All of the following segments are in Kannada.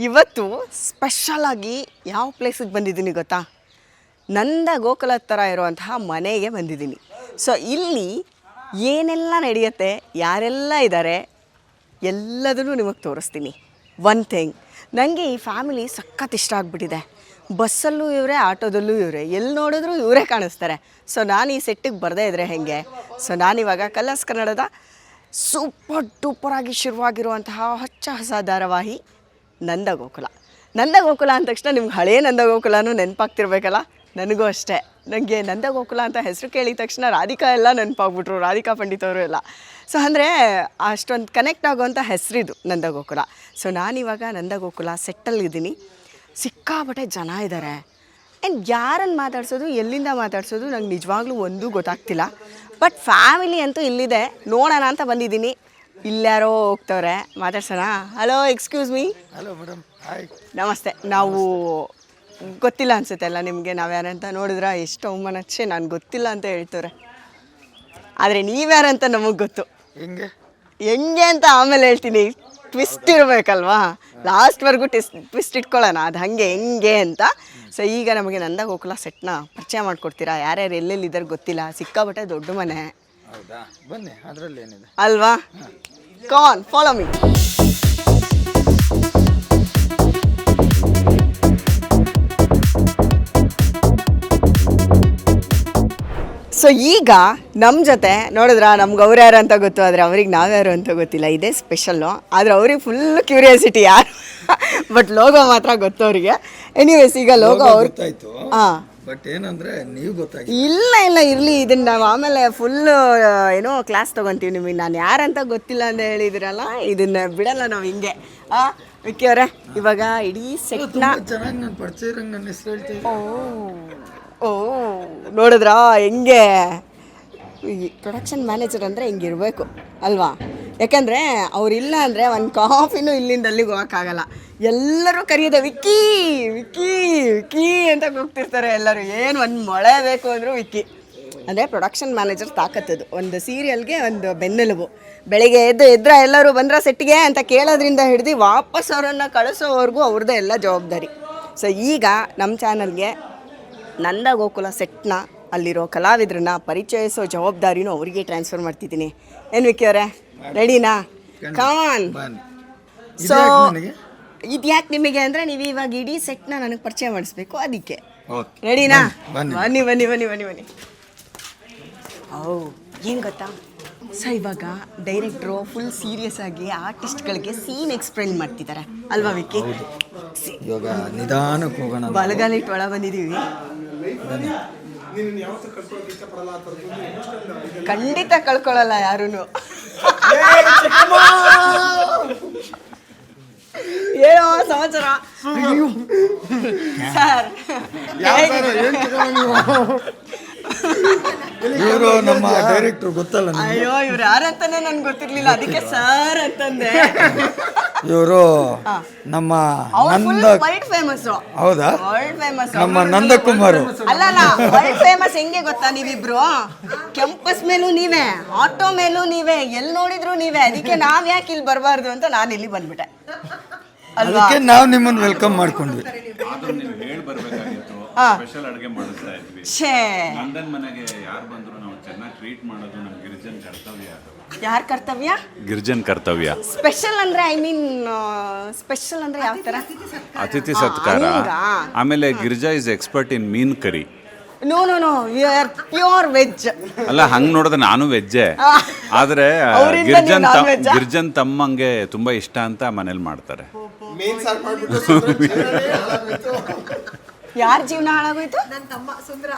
ಇವತ್ತು ಸ್ಪೆಷಲಾಗಿ ಯಾವ ಪ್ಲೇಸಿಗೆ ಬಂದಿದ್ದೀನಿ ಗೊತ್ತಾ? ನಂದ ಗೋಕುಲ ಥರ ಇರುವಂತಹ ಮನೆಗೆ ಬಂದಿದ್ದೀನಿ. ಸೊ ಇಲ್ಲಿ ಏನೆಲ್ಲ ನಡೆಯುತ್ತೆ, ಯಾರೆಲ್ಲ ಇದ್ದಾರೆ, ಎಲ್ಲದನ್ನು ನಿಮಗೆ ತೋರಿಸ್ತೀನಿ. ಒನ್ ಥಿಂಗ್, ನನಗೆ ಈ ಫ್ಯಾಮಿಲಿ ಸಖತ್ ಇಷ್ಟ ಆಗಿಬಿಟ್ಟಿದೆ. ಬಸ್ಸಲ್ಲೂ ಇವರೇ, ಆಟೋದಲ್ಲೂ ಇವರೇ, ಎಲ್ಲಿ ನೋಡಿದ್ರೂ ಇವರೇ ಕಾಣಿಸ್ತಾರೆ. ಸೊ ನಾನು ಈ ಸೆಟ್ಟಿಗೆ ಬರದೇ ಇದ್ದರೆ ಹೇಗೆ? ಸೊ ನಾನಿವಾಗ ಕಲರ್ಸ್ ಕನ್ನಡದ ಸೂಪರ್ ಡೂಪರಾಗಿ ಶುರುವಾಗಿರುವಂತಹ ಹೊಚ್ಚ ಹೊಸ ಧಾರಾವಾಹಿ ನಂದ ಗೋಕುಲ. ನಂದ ಗೋಕುಲ ಅಂದ ತಕ್ಷಣ ನಿಮ್ಗೆ ಹಳೇ ನಂದ ಗೋಕುಲನೂ ನೆನಪಾಗ್ತಿರ್ಬೇಕಲ್ಲ. ನನಗೂ ಅಷ್ಟೇ. ನನಗೆ ನಂದ ಗೋಕುಲ ಅಂತ ಹೆಸರು ಕೇಳಿದ ತಕ್ಷಣ ರಾಧಿಕಾ ಎಲ್ಲ ನೆನಪಾಗ್ಬಿಟ್ರು, ರಾಧಿಕಾ ಪಂಡಿತ್ ಅವರು ಎಲ್ಲ. ಸೊ ಅಂದರೆ ಅಷ್ಟೊಂದು ಕನೆಕ್ಟ್ ಆಗೋವಂಥ ಹೆಸರಿದು ನಂದ ಗೋಕುಲ. ಸೊ ನಾನಿವಾಗ ನಂದ ಗೋಕುಲ ಸೆಟ್ಟಲ್ಲಿದ್ದೀನಿ. ಸಿಕ್ಕಾಪಟ್ಟೆ ಜನ ಇದ್ದಾರೆ. ಆ್ಯಂಡ್ ಯಾರನ್ನು ಮಾತಾಡ್ಸೋದು, ಎಲ್ಲಿಂದ ಮಾತಾಡ್ಸೋದು ನಂಗೆ ನಿಜವಾಗ್ಲೂ ಒಂದೂ ಗೊತ್ತಾಗ್ತಿಲ್ಲ. ಬಟ್ ಫ್ಯಾಮಿಲಿ ಅಂತೂ ಇಲ್ಲಿದೆ, ನೋಡೋಣ ಅಂತ ಬಂದಿದ್ದೀನಿ. ಇಲ್ಲಾರೋ ಹೋಗ್ತವ್ರೆ, ಮಾತಾಡ್ಸೋಣ. Hello, excuse me. Hello madam, hi. ನಮಸ್ತೆ. ನಾವು ಗೊತ್ತಿಲ್ಲ ಅನಿಸುತ್ತೆ ಅಲ್ಲ ನಿಮಗೆ ನಾವು ಯಾರಂತ? ನೋಡಿದ್ರೆ ಎಷ್ಟು ಅವಮಾನ, ನಾನು ಗೊತ್ತಿಲ್ಲ ಅಂತ ಹೇಳ್ತವ್ರೆ. ಆದರೆ ನೀವ್ಯಾರಂತ ನಮಗೆ ಗೊತ್ತು. ಹೆಂಗೆ ಅಂತ ಆಮೇಲೆ ಹೇಳ್ತೀನಿ. ಟ್ವಿಸ್ಟ್ ಇರಬೇಕಲ್ವಾ, ಲಾಸ್ಟ್ವರೆಗೂ ಟ್ವಿಸ್ಟ್ ಇಟ್ಕೊಳ್ಳೋಣ, ಅದು ಹಾಗೆ ಹೆಂಗೆ ಅಂತ. ಸೊ ಈಗ ನಮಗೆ ನಂದ ಗೋಕುಲ ಸೆಟ್ನ ಪರಿಚಯ ಮಾಡಿಕೊಡ್ತೀರಾ? ಯಾರ್ಯಾರು ಎಲ್ಲೆಲ್ಲಿದ್ದಾರೆ ಗೊತ್ತಿಲ್ಲ, ಸಿಕ್ಕಾಬಟ್ಟೆ ದೊಡ್ಡ ಮನೆ. ಹೌದಾ, ಬನ್ನಿ, ಅದರಲ್ಲಿ ಏನಿದೆ ಅಲ್ವಾ? ಕಾನ್ ಫಾಲೋ ಮೀ. ಸೊ ಈಗ ನಮ್ಮ ಜೊತೆ ನೋಡಿದ್ರ, ನಮ್ಗೆ ಅವ್ರು ಯಾರು ಅಂತ ಗೊತ್ತು, ಆದರೆ ಅವ್ರಿಗೆ ನಾವ್ಯಾರು ಅಂತ ಗೊತ್ತಿಲ್ಲ. ಇದೇ ಸ್ಪೆಷಲ್ಲು. ಆದರೆ ಅವ್ರಿಗೆ ಫುಲ್ ಕ್ಯೂರಿಯಾಸಿಟಿ ಯಾರು, ಬಟ್ ಲೋಗೋ ಮಾತ್ರ ಗೊತ್ತು ಅವರಿಗೆ. ಎನಿವೇಸ್, ಈಗ ಲೋಗೋ ಅವ್ರು ಗೊತ್ತಾಯ್ತು. ಹಾಂ, ಬಟ್ ಏನಂದ್ರೆ ನೀವು ಗೊತ್ತಾಗಿ ಇಲ್ಲ ಇರಲಿ, ಇದನ್ನು ನಾವು ಆಮೇಲೆ ಫುಲ್ಲು ಏನೋ ಕ್ಲಾಸ್ ತೊಗೊತೀವಿ ನಿಮಗೆ. ನಾನು ಯಾರಂತ ಗೊತ್ತಿಲ್ಲ ಅಂತ ಹೇಳಿದಿರಲ್ಲ, ಇದನ್ನು ಬಿಡಲ್ಲ ನಾವು ಹಿಂಗೆ. ವಿಕ್ಕಿ ಅವರೇ, ಇವಾಗ ಇಡೀ ಸೆಟ್ನ ಚೆನ್ನಾಗಿ ನಾನು ಪರಿಚಯ ಇರಂಗೆ ನನ್ನ ಹೆಸರು ಹೇಳ್ತೀನಿ. ಓ ನೋಡಿದ್ರಾ ಹೆಂಗೆ? ಈ ಪ್ರೊಡಕ್ಷನ್ ಮ್ಯಾನೇಜರ್ ಅಂದರೆ ಹಿಂಗಿರಬೇಕು ಅಲ್ವಾ? ಯಾಕಂದರೆ ಅವರಿಲ್ಲ ಅಂದರೆ ಒಂದು ಕಾಫಿನೂ ಇಲ್ಲಿಂದ ಅಲ್ಲಿಗೆ ಹೋಗೋಕ್ಕಾಗಲ್ಲ. ಎಲ್ಲರೂ ಕರೆಯೋದೆ ವಿಕ್ಕಿ ವಿಕ್ಕಿ ವಿಕ್ಕಿ ಅಂತ ಕೂಗ್ತಿರ್ತಾರೆ ಎಲ್ಲರೂ. ಏನು ಒಂದು ಮೊಳೆ ಬೇಕು ಅಂದರೂ ವಿಕ್ಕಿ. ಅಂದರೆ ಪ್ರೊಡಕ್ಷನ್ ಮ್ಯಾನೇಜರ್ ತಾಕತ್ತದು. ಒಂದು ಸೀರಿಯಲ್ಗೆ ಒಂದು ಬೆನ್ನೆಲುಬು. ಬೆಳಿಗ್ಗೆ ಎದ್ರೆ ಎಲ್ಲರೂ ಬಂದ್ರ ಸೆಟ್ಟಿಗೆ ಅಂತ ಕೇಳೋದ್ರಿಂದ ಹಿಡಿದು ವಾಪಸ್ ಅವರನ್ನು ಕಳಿಸೋವರೆಗೂ ಅವ್ರದ್ದೇ ಎಲ್ಲ ಜವಾಬ್ದಾರಿ. ಸೊ ಈಗ ನಮ್ಮ ಚಾನಲ್ಗೆ ನಂದ ಗೋಕುಲ ಸೆಟ್ನ ಅಲ್ಲಿರೋ ಕಲಾವಿದ್ರನ್ನ ಪರಿಚಯಿಸೋ ಜವಾಬ್ದಾರಿನೂ ಅವರಿಗೆ ಟ್ರಾನ್ಸ್ಫರ್ ಮಾಡ್ತಿದ್ದೀನಿ. ಏನು ವಿಕ್ಕಿ ಅವರೇ, ರೆಡಿನಾ? ಕಾನ್. ಸೊ ಇದು ಯಾಕೆ ನಿಮಗೆ ಅಂದರೆ, ನೀವು ಇವಾಗ ಇಡೀ ಸೆಟ್ನ ನನಗೆ ಪರಿಚಯ ಮಾಡಿಸ್ಬೇಕು, ಅದಕ್ಕೆ. ರೆಡಿನಾ? ಬನ್ನಿ ಬನ್ನಿ ಬನ್ನಿ ಬನ್ನಿ ಬನ್ನಿ. ಏನು ಗೊತ್ತಾ? ಸೊ ಇವಾಗ ಡೈರೆಕ್ಟ್ರು ಫುಲ್ ಸೀರಿಯಸ್ ಆಗಿ ಆರ್ಟಿಸ್ಟ್ಗಳಿಗೆ ಸೀನ್ ಎಕ್ಸ್ಪ್ಲೇನ್ ಮಾಡ್ತಿದ್ದಾರೆ ಅಲ್ವಾ ವಿಕ್ಕಿ? ಇವಾಗ ನಿಧಾನಕ್ಕೆ ಹೋಗೋಣ. ಬಲಗಾಲಿಟ್ಟು ಒಳ ಬಂದಿದ್ದೀವಿ. ಖಂಡಿತ ಕಳ್ಕೊಳ್ಳಲ್ಲ ಯಾರೂ. ಏನೋ ಸಮಾಚಾರ ಸರ್? ಇವರು ನಮ್ಮ ಡೈರೆಕ್ಟರ್, ಗೊತ್ತಲ್ಲ? ಅಯ್ಯೋ, ಇವ್ರು ಯಾರಂತಾನೆ ನನ್ಗೆ ಗೊತ್ತಿರ್ಲಿಲ್ಲ, ಅದಕ್ಕೆ ಸರ್ ಅಂತಂದೆ. ಇವರು ನಮ್ಮ ನಂದ ವರ್ಲ್ಡ್ ಫೇಮಸ್. ಹೌದಾ? ವರ್ಲ್ಡ್ ಫೇಮಸ್ ನಮ್ಮ ನಂದಕುಮಾರ್. ಅಲ್ಲ, ವರ್ಲ್ಡ್ ಫೇಮಸ್ ಹೆಂಗೆ ಗೊತ್ತಾ? ನೀವಿಬ್ರು ಕ್ಯಾಂಪಸ್ ಮೇಲೂ ನೀವೇ, ಆಟೋ ಮೇಲೂ ನೀವೇ, ಎಲ್ಲಿ ನೋಡಿದ್ರು ನೀವೇ. ಅದಕ್ಕೆ ನಾವ್ ಯಾಕೆ ಇಲ್ಲಿ ಬರಬಾರ್ದು ಅಂತ ನಾನು ಇಲ್ಲಿ ಬಂದ್ಬಿಟ್ಟೆ ಅಲ್ವಾ? ಅದಕ್ಕೆ ನಾವು ನಿಮ್ಮನ್ನು ವೆಲ್ಕಮ್ ಮಾಡ್ಕೊಂಡ್ವಿ. ಸ್ಪೆಷಲ್ ಅಡುಗೆ ಮಾಡಿಸ್ತಾ ಇದ್ವಿ. ನಂದನ್ ಮನೆಗೆ ಯಾರು ಬಂದ್ರು ನಾವು ಚೆನ್ನಾಗಿ ಟ್ರೀಟ್ ಮಾಡೋದು ನಮ್ಮ ಗಿರಿಜನ್ ಕರ್ತವ್ಯ. ಯಾರ ಕರ್ತವ್ಯ? ಗಿರಿಜನ್ ಕರ್ತವ್ಯ. ಸ್ಪೆಷಲ್ ಅಂದ್ರೆ ಐ ಮೀನ್ ಸ್ಪೆಷಲ್ ಅಂದ್ರೆ ಯಾವ ತರ? ಅತಿಥಿ ಸತ್ಕಾರ. ಆಮೇಲೆ ಗಿರಿಜಾ ಇಸ್ ಎಕ್ಸ್ಪರ್ಟ್ ಇನ್ ಮೀನ್ curry. No no no, we are pure veg. ಅಲ್ಲ, ಹಂಗ್ ನೋಡಿದ್ರೆ ನಾನು ವೆಜ್ಜೆ. ಆದ್ರೆ ಗಿರ್ಜನ್ ತಮ್ಮಂಗೆ ತುಂಬಾ ಇಷ್ಟ ಅಂತ ಮನೇಲಿ ಮಾಡ್ತಾರೆ. ಯಾರ ಜೀವನ ಹಾಳಾಗೋಯ್ತು? ನನ್ನ ತಮ್ಮ ಸುಂದರ.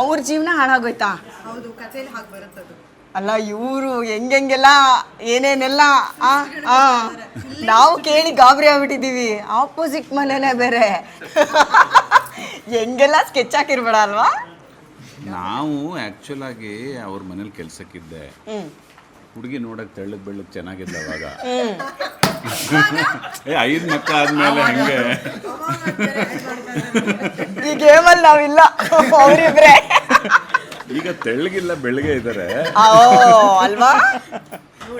ಅವ್ರ ಜೀವನ ಹಾಳಾಗೋಯ್ತಾ? ಹೌದು, ಕಥೆಯಲ್ಲಿ ಹಾಗೆ ಬರುತ್ತದು. ಅಲ್ಲ, ಇವರು ಹೆಂಗೆಲ್ಲ ಏನೇನೆಲ್ಲ ನಾವು ಕೇಳಿ ಗಾಬರಿ ಆಗ್ಬಿಟ್ಟಿದ್ದೀವಿ. ಆಪೋಸಿಟ್ ಮನೆನೇ ಬೇರೆ. ಹೆಂಗೆಲ್ಲ ಸ್ಕೆಚ್ ಹಾಕಿರ್ಬೇಡ ಅಲ್ವಾ? ನಾವು ಆಕ್ಚುಲ್ ಆಗಿ ಅವ್ರ ಮನೇಲಿ ಕೆಲ್ಸಕ್ಕಿದ್ದೆ. ಹುಡುಗಿ ನೋಡಕ್ ತೆಳ್ಳಗ್ ಬೆಳ್ಳಗ್ ಚೆನ್ನಾಗಿದ್ದ ಅವಾಗ. 5 ಮಕ್ಕಳು ಆದ್ಮೇಲೆ ಹೆಂಗೆ? ಈ ಗೇಮಲ್ಲಿ ನಾವಿಲ್ಲ, ಅವರಿಬ್ರೆ. ಈಗ ತೆಳ್ಳಗಿಲ್ಲ, ಬೆಳಗ್ಗೆ ಇದ್ದಾರೆ ಅಲ್ವಾ?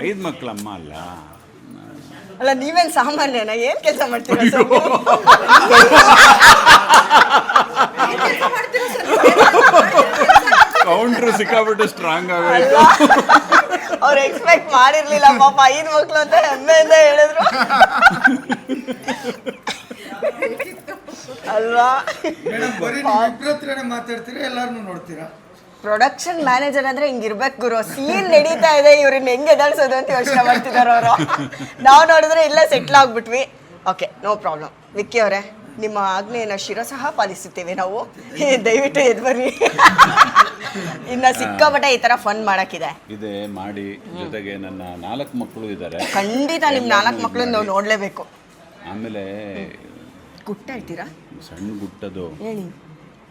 5 ಮಕ್ಕಳಮ್ಮ ಅಲ್ಲ. ಅಲ್ಲ ನೀವೇನು ಸಾಮಾನ್ಯನ ಏನು ಕೆಲಸ ಮಾಡ್ತೀರಾ ಸರ್ ಕೌಂಟ್ರು ಸಿಕ್ಕಾಬಿಟ್ಟು ಸ್ಟ್ರಾಂಗ್ ಆಗ ಅಲ್ಲ ಅವ್ರು ಎಕ್ಸ್ಪೆಕ್ಟ್ ಮಾಡಿರ್ಲಿಲ್ಲ ಪಾಪ 5 ಮಕ್ಳು ಅಂತ ಹೆಮ್ಮೆಯಿಂದ ಹೇಳಿದ್ರು ಅಲ್ವಾ ಮೇಡಮ್ ಬರೀ ನೀವು ಇಬ್ರ ಹತ್ರನೇ ಮಾತಾಡ್ತೀರಾ ಎಲ್ಲಾರನ್ನೂ ನೋಡ್ತೀರಾ? ಪ್ರೊಡಕ್ಷನ್ ಮ್ಯಾನೇಜರ್ ಅಂದ್ರೆ ಹಿಂಗಿರ್ಬೇಕು ಗುರು ಸೀನ್ ನಡೀತಾ ಇದೆ ಇವ್ರನ್ನ ಹೆಂಗೆ ಎದಾಳ್ಸೋದು ಅಂತ ಯೋಚನೆ ಮಾಡ್ತಿದ್ದಾರೆ ಅವರು ನಾವು ನೋಡಿದ್ರೆ ಇಲ್ಲೇ ಸೆಟ್ಲ್ ಆಗ್ಬಿಟ್ವಿ ಓಕೆ ನೋ ಪ್ರಾಬ್ಲಮ್ ವಿಕ್ಕಿ ಅವರೇ ನಿಮ್ಮ ಆಜ್ಞೆಯನ್ನು ಶಿರಸಹ ಪಾಲಿಸುತ್ತೇವೆ ನಾವು ದಯವಿಟ್ಟು ಎದ್ದು ಬರ್ರಿ ಇನ್ನು ಸಿಕ್ಕಾಪಟ್ಟೆ ಈ ಥರ ಫನ್ ಮಾಡೋಕ್ಕಿದೆ ಇದೆ ಮಾಡಿ ಜೊತೆಗೆ ನನ್ನ 4 ಮಕ್ಕಳು ಇದ್ದಾರೆ ಖಂಡಿತ ನಿಮ್ಮ 4 ಮಕ್ಕಳನ್ನ ನಾವು ನೋಡಲೇಬೇಕು ಆಮೇಲೆ ಗುಟ್ಟ ಹೇಳ್ತೀರಾ ಸಣ್ಣ ಗುಟ್ಟದು ಹೇಳಿ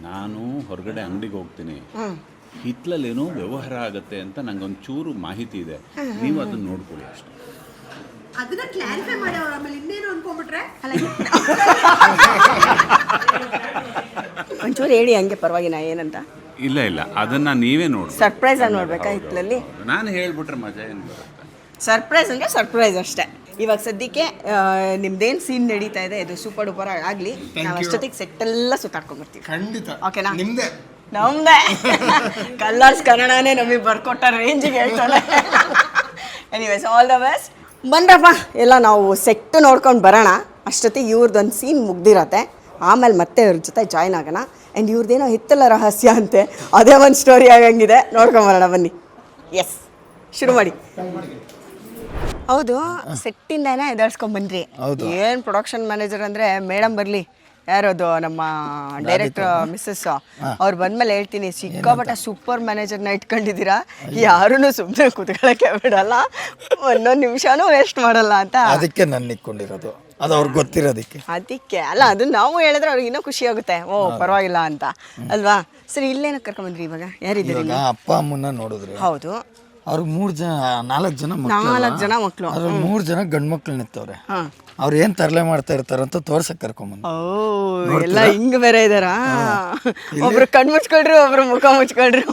ನಾನು ಹೊರಗಡೆ ಅಂಗಡಿಗೆ ಹೋಗ್ತೀನಿ ಹಿತ್ಲಲ್ಲೇನೋ ವ್ಯವಹಾರ ಆಗತ್ತೆ ಅಂತ ನಂಗೊಂದು ಚೂರು ಮಾಹಿತಿ ಇದೆ ನೀವು ಅದನ್ನ ನೋಡ್ಕೊಳ್ಳಿ ಅಷ್ಟೇ ಅದನ್ನ ಕ್ಲಾರಿಫೈ ಮಾಡಿ ಅವ್ರು ಆಮೇಲೆ ಇನ್ನೇನು ಅನ್ಕೊಂಡ್ಬಿಟ್ರೆ ಒಂಚೂರು ಹೇಳಿ ಹಂಗೆ ಪರವಾಗಿನ ಏನಂತ ಇಲ್ಲ ಇಲ್ಲ ಅದನ್ನ ನೀವೇ ನೋಡಿ ಸರ್ಪ್ರೈಸ್ ಆಗಿ ನೋಡ್ಬೇಕಾ ಹಿತ್ಲಲ್ಲಿ ನಾನು ಹೇಳ್ಬಿಟ್ರೆ ಮಜಾ ಏನು ಬರುತ್ತೆ ಸರ್ಪ್ರೈಸ್ ಅಂದರೆ ಸರ್ಪ್ರೈಸ್ ಅಷ್ಟೇ ಇವಾಗ ಸದ್ಯಕ್ಕೆ ನಿಮ್ದೇನು ಸೀನ್ ನಡೀತಾ ಇದೆ ಇದು ಸೂಪರ್ ಡೂಪರ್ ಆಗಲಿ ನಾವು ಅಷ್ಟೊತ್ತಿಗೆ ಸೆಟ್ಟೆಲ್ಲ ಸುತ್ತಾಡ್ಕೊಂಡ್ಬರ್ತೀವಿ ಖಂಡಿತ ಓಕೆನಾ ನಿಮ್ದೇ ನಮ್ದೇ ಕಲರ್ಸ್ ಕನ್ನಡನೇ ನಮಗೆ ಬರ್ಕೊಟ್ಟ ರೇಂಜಿಗೆ ಹೇಳ್ತಾನೆ ಎನಿವೇಸ್ ಆಲ್ ದ ಬೆಸ್ಟ್ ಬನ್ರಪ್ಪ ಎಲ್ಲ ನಾವು ಸೆಟ್ಟು ನೋಡ್ಕೊಂಡು ಬರೋಣ ಅಷ್ಟೊತ್ತಿಗೆ ಇವ್ರದ್ದೊಂದು ಸೀನ್ ಮುಗ್ದಿರತ್ತೆ ಆಮೇಲೆ ಮತ್ತೆ ಇವ್ರ ಜೊತೆ ಜಾಯ್ನ್ ಆಗೋಣ ಆ್ಯಂಡ್ ಇವ್ರದ್ದೇನೋ ಹಿತ್ತಲ ರಹಸ್ಯ ಅಂತೆ ಅದೇ ಒಂದು ಸ್ಟೋರಿ ಆಗಂಗಿದೆ ನೋಡ್ಕೊಂಬರೋಣ ಬನ್ನಿ ಎಸ್ ಶುರು ಮಾಡಿ ಹೌದು ಸೆಟ್ಟಿಂದನೇ ಎದಾಳ್ಸ್ಕೊಂಬಂದ್ರಿ ಏನು ಪ್ರೊಡಕ್ಷನ್ ಮ್ಯಾನೇಜರ್ ಅಂದರೆ ಮೇಡಮ್ ಬರಲಿ ಯಾರದು ನಮ್ಮ ಡೈರೆಕ್ಟರ್ ಮಿಸ್ಸಸ್ ಅವ್ರು ಬಂದ್ಮೇಲೆ ಹೇಳ್ತೀನಿ ಸಿಕ್ಕಾಪಟ್ಟೆ ಸೂಪರ್ ಮ್ಯಾನೇಜರ್ನ ಇಟ್ಕೊಂಡಿದ್ದೀರಾ ಯಾರೂ ಸುಮ್ಮನೆ ಕೂತ್ಕೊಳ್ಳೋಕ್ಕೆ ಬಿಡಲ್ಲ ಒಂದೊಂದು ನಿಮಿಷನೂ ವೇಸ್ಟ್ ಮಾಡಲ್ಲ ಅಂತ ಅದಕ್ಕೆ ನಾನು ಇಟ್ಕೊಂಡಿರೋದು ಅದು ಅವ್ರಿಗೆ ಗೊತ್ತಿರೋದಕ್ಕೆ ಅದಕ್ಕೆ ಅಲ್ಲ ಅದು ನಾವು ಹೇಳಿದ್ರೆ ಅವ್ರಿಗೆ ಇನ್ನೂ ಖುಷಿ ಆಗುತ್ತೆ ಓ ಪರವಾಗಿಲ್ಲ ಅಂತ ಅಲ್ವಾ ಸರಿ ಇಲ್ಲೇನಕ್ಕೆ ಕರ್ಕೊಂಬಂದ್ರಿ ಇವಾಗ ಯಾರಿದ್ದೀರಿ ಇವಾಗ ಅಪ್ಪ ಅಮ್ಮನ್ನ ನೋಡಿದ್ರೆ ಹೌದು ಅವ್ರಿಗೆ 4 ಜನ 4 ಜನ ಮಕ್ಕಳು ಅದ್ರ 3 ಜನ ಗಂಡು ಮಕ್ಳು ನಿಂತವ್ರೆ ಹಾಂ ಅವ್ರು ಏನ್ ತರಲೆ ಮಾಡ್ತಾ ಇರ್ತಾರಂತ ತೋರ್ಸಕ್ ಕರ್ಕೊಂಬಂದು ಓ ಎಲ್ಲ ಹಿಂಗ್ ಬೇರೆ ಇದಾರಾ ಒಬ್ರು ಕಣ್ ಮುಚ್ಕೊಳ್ರಿ ಒಬ್ರು ಮುಖ ಮುಚ್ಕೊಳ್ರಿ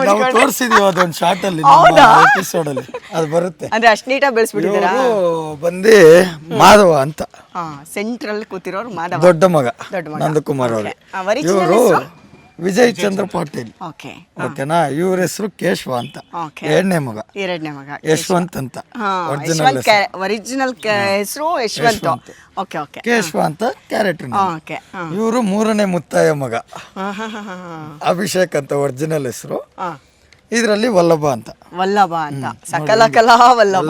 ನಾವು ತೋರಿಸಿದೀವಿ ಅದೊಂದು ಶಾರ್ಟ್ ಅಲ್ಲಿ ಎಪಿಸೋಡ್ ಅಲ್ಲಿ ಅದು ಬರುತ್ತೆ ಅಂದ್ರೆ ಅಷ್ಟ್ ನೀಟಾಗಿ ಬೆಳೆಸ್ಬಿಟ್ಟಿದ್ದೀರಾ ಬಂದು ಮಾಧವ ಅಂತ ಹಾ ಸೆಂಟ್ರಲ್ ಕೂತಿರೋರು ಮಾಧವ ದೊಡ್ಡ ಮಗ ದೊಡ್ಡ ಮಗ. ನಂದಕುಮಾರ್ ಅವರು original ಇವರು ಹೆಸ್ರು? ವಿಜಯ್ ಚಂದ್ರ ಪಾಟೀಲ್ ಓಕೆ ಓಕೆನಾ ಇವ್ರ ಹೆಸರು ಕೇಶವ ಅಂತ ಓಕೆ 2ನೇ ಮಗ ಎರಡನೇ ಮಗ ಯಶವಂತ್ ಅಂತ ಒರಿಜಿನಲ್ ಒರಿಜಿನಲ್ ಹೆಸರು ಯಶವಂತ್ ಓಕೆ ಓಕೆ ಕೇಶವ ಅಂತ ಕ್ಯಾರೆಕ್ಟರ್ ಓಕೆ ಇವರು 3ನೇ ಮುತ್ತಾಯ ಮಗ ಹಾ ಹಾ ಹಾ ಹಾ ಅಭಿಷೇಕ್ ಅಂತ ಒರಿಜಿನಲ್ ಹೆಸರು ಹಾ ಇದರಲ್ಲಿ ವಲ್ಲಭ ಅಂತ ವಲ್ಲಭ ಅಂತ ಸಕಲ ಕಲಾ ವಲ್ಲಭ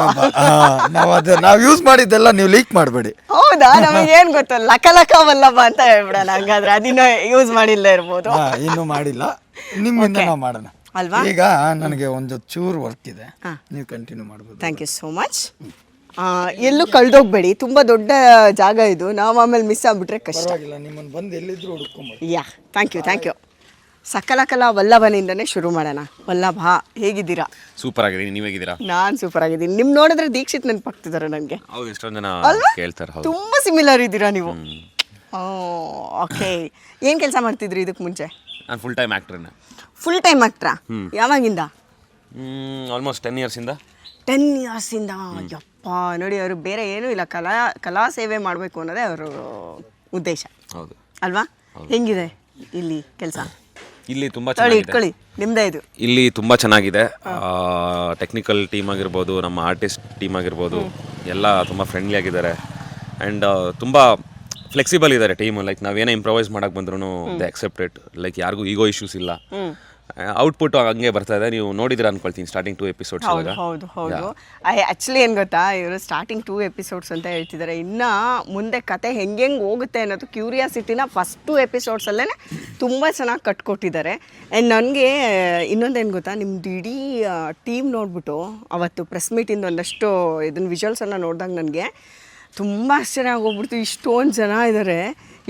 ನಾವು ಯೂಸ್ ಮಾಡಿದ್ದೆಲ್ಲ ನೀವು ಲೀಕ್ ಮಾಡಬೇಡಿ ಹೌದಾ ನಮಗೇನ್ ಗೊತ್ತು ಲಕ ಲಕ ವಲ್ಲಭ ಅಂತ ಹೇಳ್ಬಿಡೋಣ ಹಂಗಾದ್ರೆ ಅದಿನ್ನ ಯೂಸ್ ಮಾಡಿಲ್ಲ ಇರ್ಬೋದು ಇನ್ನೂ ಮಾಡಿಲ್ಲ ನಿಮ್ಮಿಂದ ನಾವು ಮಾಡೋಣ ಅಲ್ವಾ ಈಗ ನನಗೆ ಒಂದು ಚೂರು ವರ್ಕ್ ಇದೆ ನೀವು ಕಂಟಿನ್ಯೂ ಮಾಡ್ಬೋದು ಥ್ಯಾಂಕ್ ಯು ಸೋ ಮಚ್ ಎಲ್ಲೂ ಕಳ್ದೋಗ್ಬೇಡಿ ತುಂಬ ದೊಡ್ಡ ಜಾಗ ಇದು ನಾವು ಆಮೇಲೆ ಮಿಸ್ ಆಗ್ಬಿಟ್ರೆ ಕಷ್ಟ ಪರವಾಗಿಲ್ಲ ನಿಮ್ಮನ್ನು ಬಂದು ಎಲ್ಲಿದ್ರು ಹುಡುಕೊಂಬೋದು ಯಾ ಥ್ಯಾಂಕ್ ಯು ಸಕಲ ಕಲಾ ವಲ್ಲಭನಿಂದನೇ ಶುರು ಮಾಡೋಣ ವಲ್ಲಭ ಹೇಗಿದ್ದೀರಾ ಸೂಪರ್ ಆಗಿದ್ದೀನಿ ನೀವು ಹೇಗಿದ್ದೀರಾ ನಾನು ಸೂಪರ್ ಆಗಿದ್ದೀನಿ ನಿಮ್ ನೋಡಿದ್ರೆ ದೀಕ್ಷಿತ್ ನೆನಪಾಗ್ತಿದ್ದಾರೆ ನನಗೆ ಹೌದು ಎಷ್ಟೊಂದು ಜನ ಅಲ್ವಾ ಕೇಳ್ತಾರೆ ಹೌದು ತುಂಬ ಸಿಮಿಲರ್ ಇದ್ದೀರಾ ನೀವು ಓಕೆ ಏನು ಕೆಲಸ ಮಾಡ್ತಿದ್ರಿ ಇದಕ್ಕೆ ಮುಂಚೆ ನಾನು ಫುಲ್ ಟೈಮ್ ಆ್ಯಕ್ಟ್ರನ್ನ ಫುಲ್ ಟೈಮ್ ಆಗ್ಟ್ರಾ ಯಾವಾಗಿಂದ ಆಲ್ಮೋಸ್ಟ್ 10 ಇಯರ್ಸಿಂದ 10 ಇಯರ್ಸಿಂದ ಯಪ್ಪ ನೋಡಿ ಅವರು ಬೇರೆ ಏನೂ ಇಲ್ಲ ಕಲಾ ಸೇವೆ ಮಾಡಬೇಕು ಅನ್ನೋದೇ ಅವರ ಉದ್ದೇಶ ಹೌದು ಅಲ್ವಾ ಹೆಂಗಿದೆ ಇಲ್ಲಿ ಕೆಲಸ ಇಲ್ಲಿ ತುಂಬ ತೊಳಿ ಚೆನ್ನಾಗಿದೆ ಇಟ್ಕೊಳ್ಳಿ ನಿಮ್ಮದೇ ಇದು ಇಲ್ಲಿ ತುಂಬ ಚೆನ್ನಾಗಿದೆ ಟೆಕ್ನಿಕಲ್ ಟೀಮ್ ಆಗಿರ್ಬೋದು ನಮ್ಮ ಆರ್ಟಿಸ್ಟ್ ಟೀಮ್ ಆಗಿರ್ಬೋದು ಎಲ್ಲ ತುಂಬ ಫ್ರೆಂಡ್ಲಿ ಆಗಿದ್ದಾರೆ ಆ್ಯಂಡ್ ತುಂಬ ಫ್ಲೆಕ್ಸಿಬಲ್ ಇದ್ದಾರೆ ಟೀಮು ಲೈಕ್ ನಾವೇನೇ ಇಂಪ್ರವೈಸ್ ಮಾಡೋಕ್ಕೆ ಬಂದ್ರೂ ದೇ ಅಕ್ಸೆಪ್ಟೆಡ್ ಲೈಕ್ ಯಾರಿಗೂ ಈಗೋ ಇಶ್ಯೂಸ್ ಇಲ್ಲ ಔಟ್ಪುಟ್ ಹಂಗೆ ಬರ್ತಾ ಇದೆ ನೀವು ನೋಡಿದ್ರೆ ಅನ್ಕೊಳ್ತೀನಿ ಸ್ಟಾರ್ಟಿಂಗ್ 2 ಎಪಿಸೋಡ್ಸ್ ಹೌದು ಆ್ಯಕ್ಚುಲಿ ಏನು ಗೊತ್ತಾ ಇವರು ಸ್ಟಾರ್ಟಿಂಗ್ 2 ಎಪಿಸೋಡ್ಸ್ ಅಂತ ಹೇಳ್ತಿದ್ದಾರೆ ಇನ್ನು ಮುಂದೆ ಕತೆ ಹೆಂಗೆ ಹೋಗುತ್ತೆ ಅನ್ನೋದು ಕ್ಯೂರಿಯಾಸಿಟಿನ ಫಸ್ಟ್ 2 ಎಪಿಸೋಡ್ಸಲ್ಲೇ ತುಂಬ ಚೆನ್ನಾಗಿ ಕಟ್ಕೊಟ್ಟಿದ್ದಾರೆ ಆ್ಯಂಡ್ ನನಗೆ ಇನ್ನೊಂದೇನು ಗೊತ್ತಾ ನಿಮ್ದು ಇಡೀ ಟೀಮ್ ನೋಡ್ಬಿಟ್ಟು ಅವತ್ತು ಪ್ರೆಸ್ ಮೀಟಿಂದ ಒಂದಷ್ಟು ಇದನ್ನು ವಿಜುವಲ್ಸನ್ನು ನೋಡಿದಾಗ ನನಗೆ ತುಂಬ ಆಶ್ಚರ್ಯ ಆಗೋಗ್ಬಿಡ್ತು ಇಷ್ಟೊಂದು ಜನ ಇದ್ದಾರೆ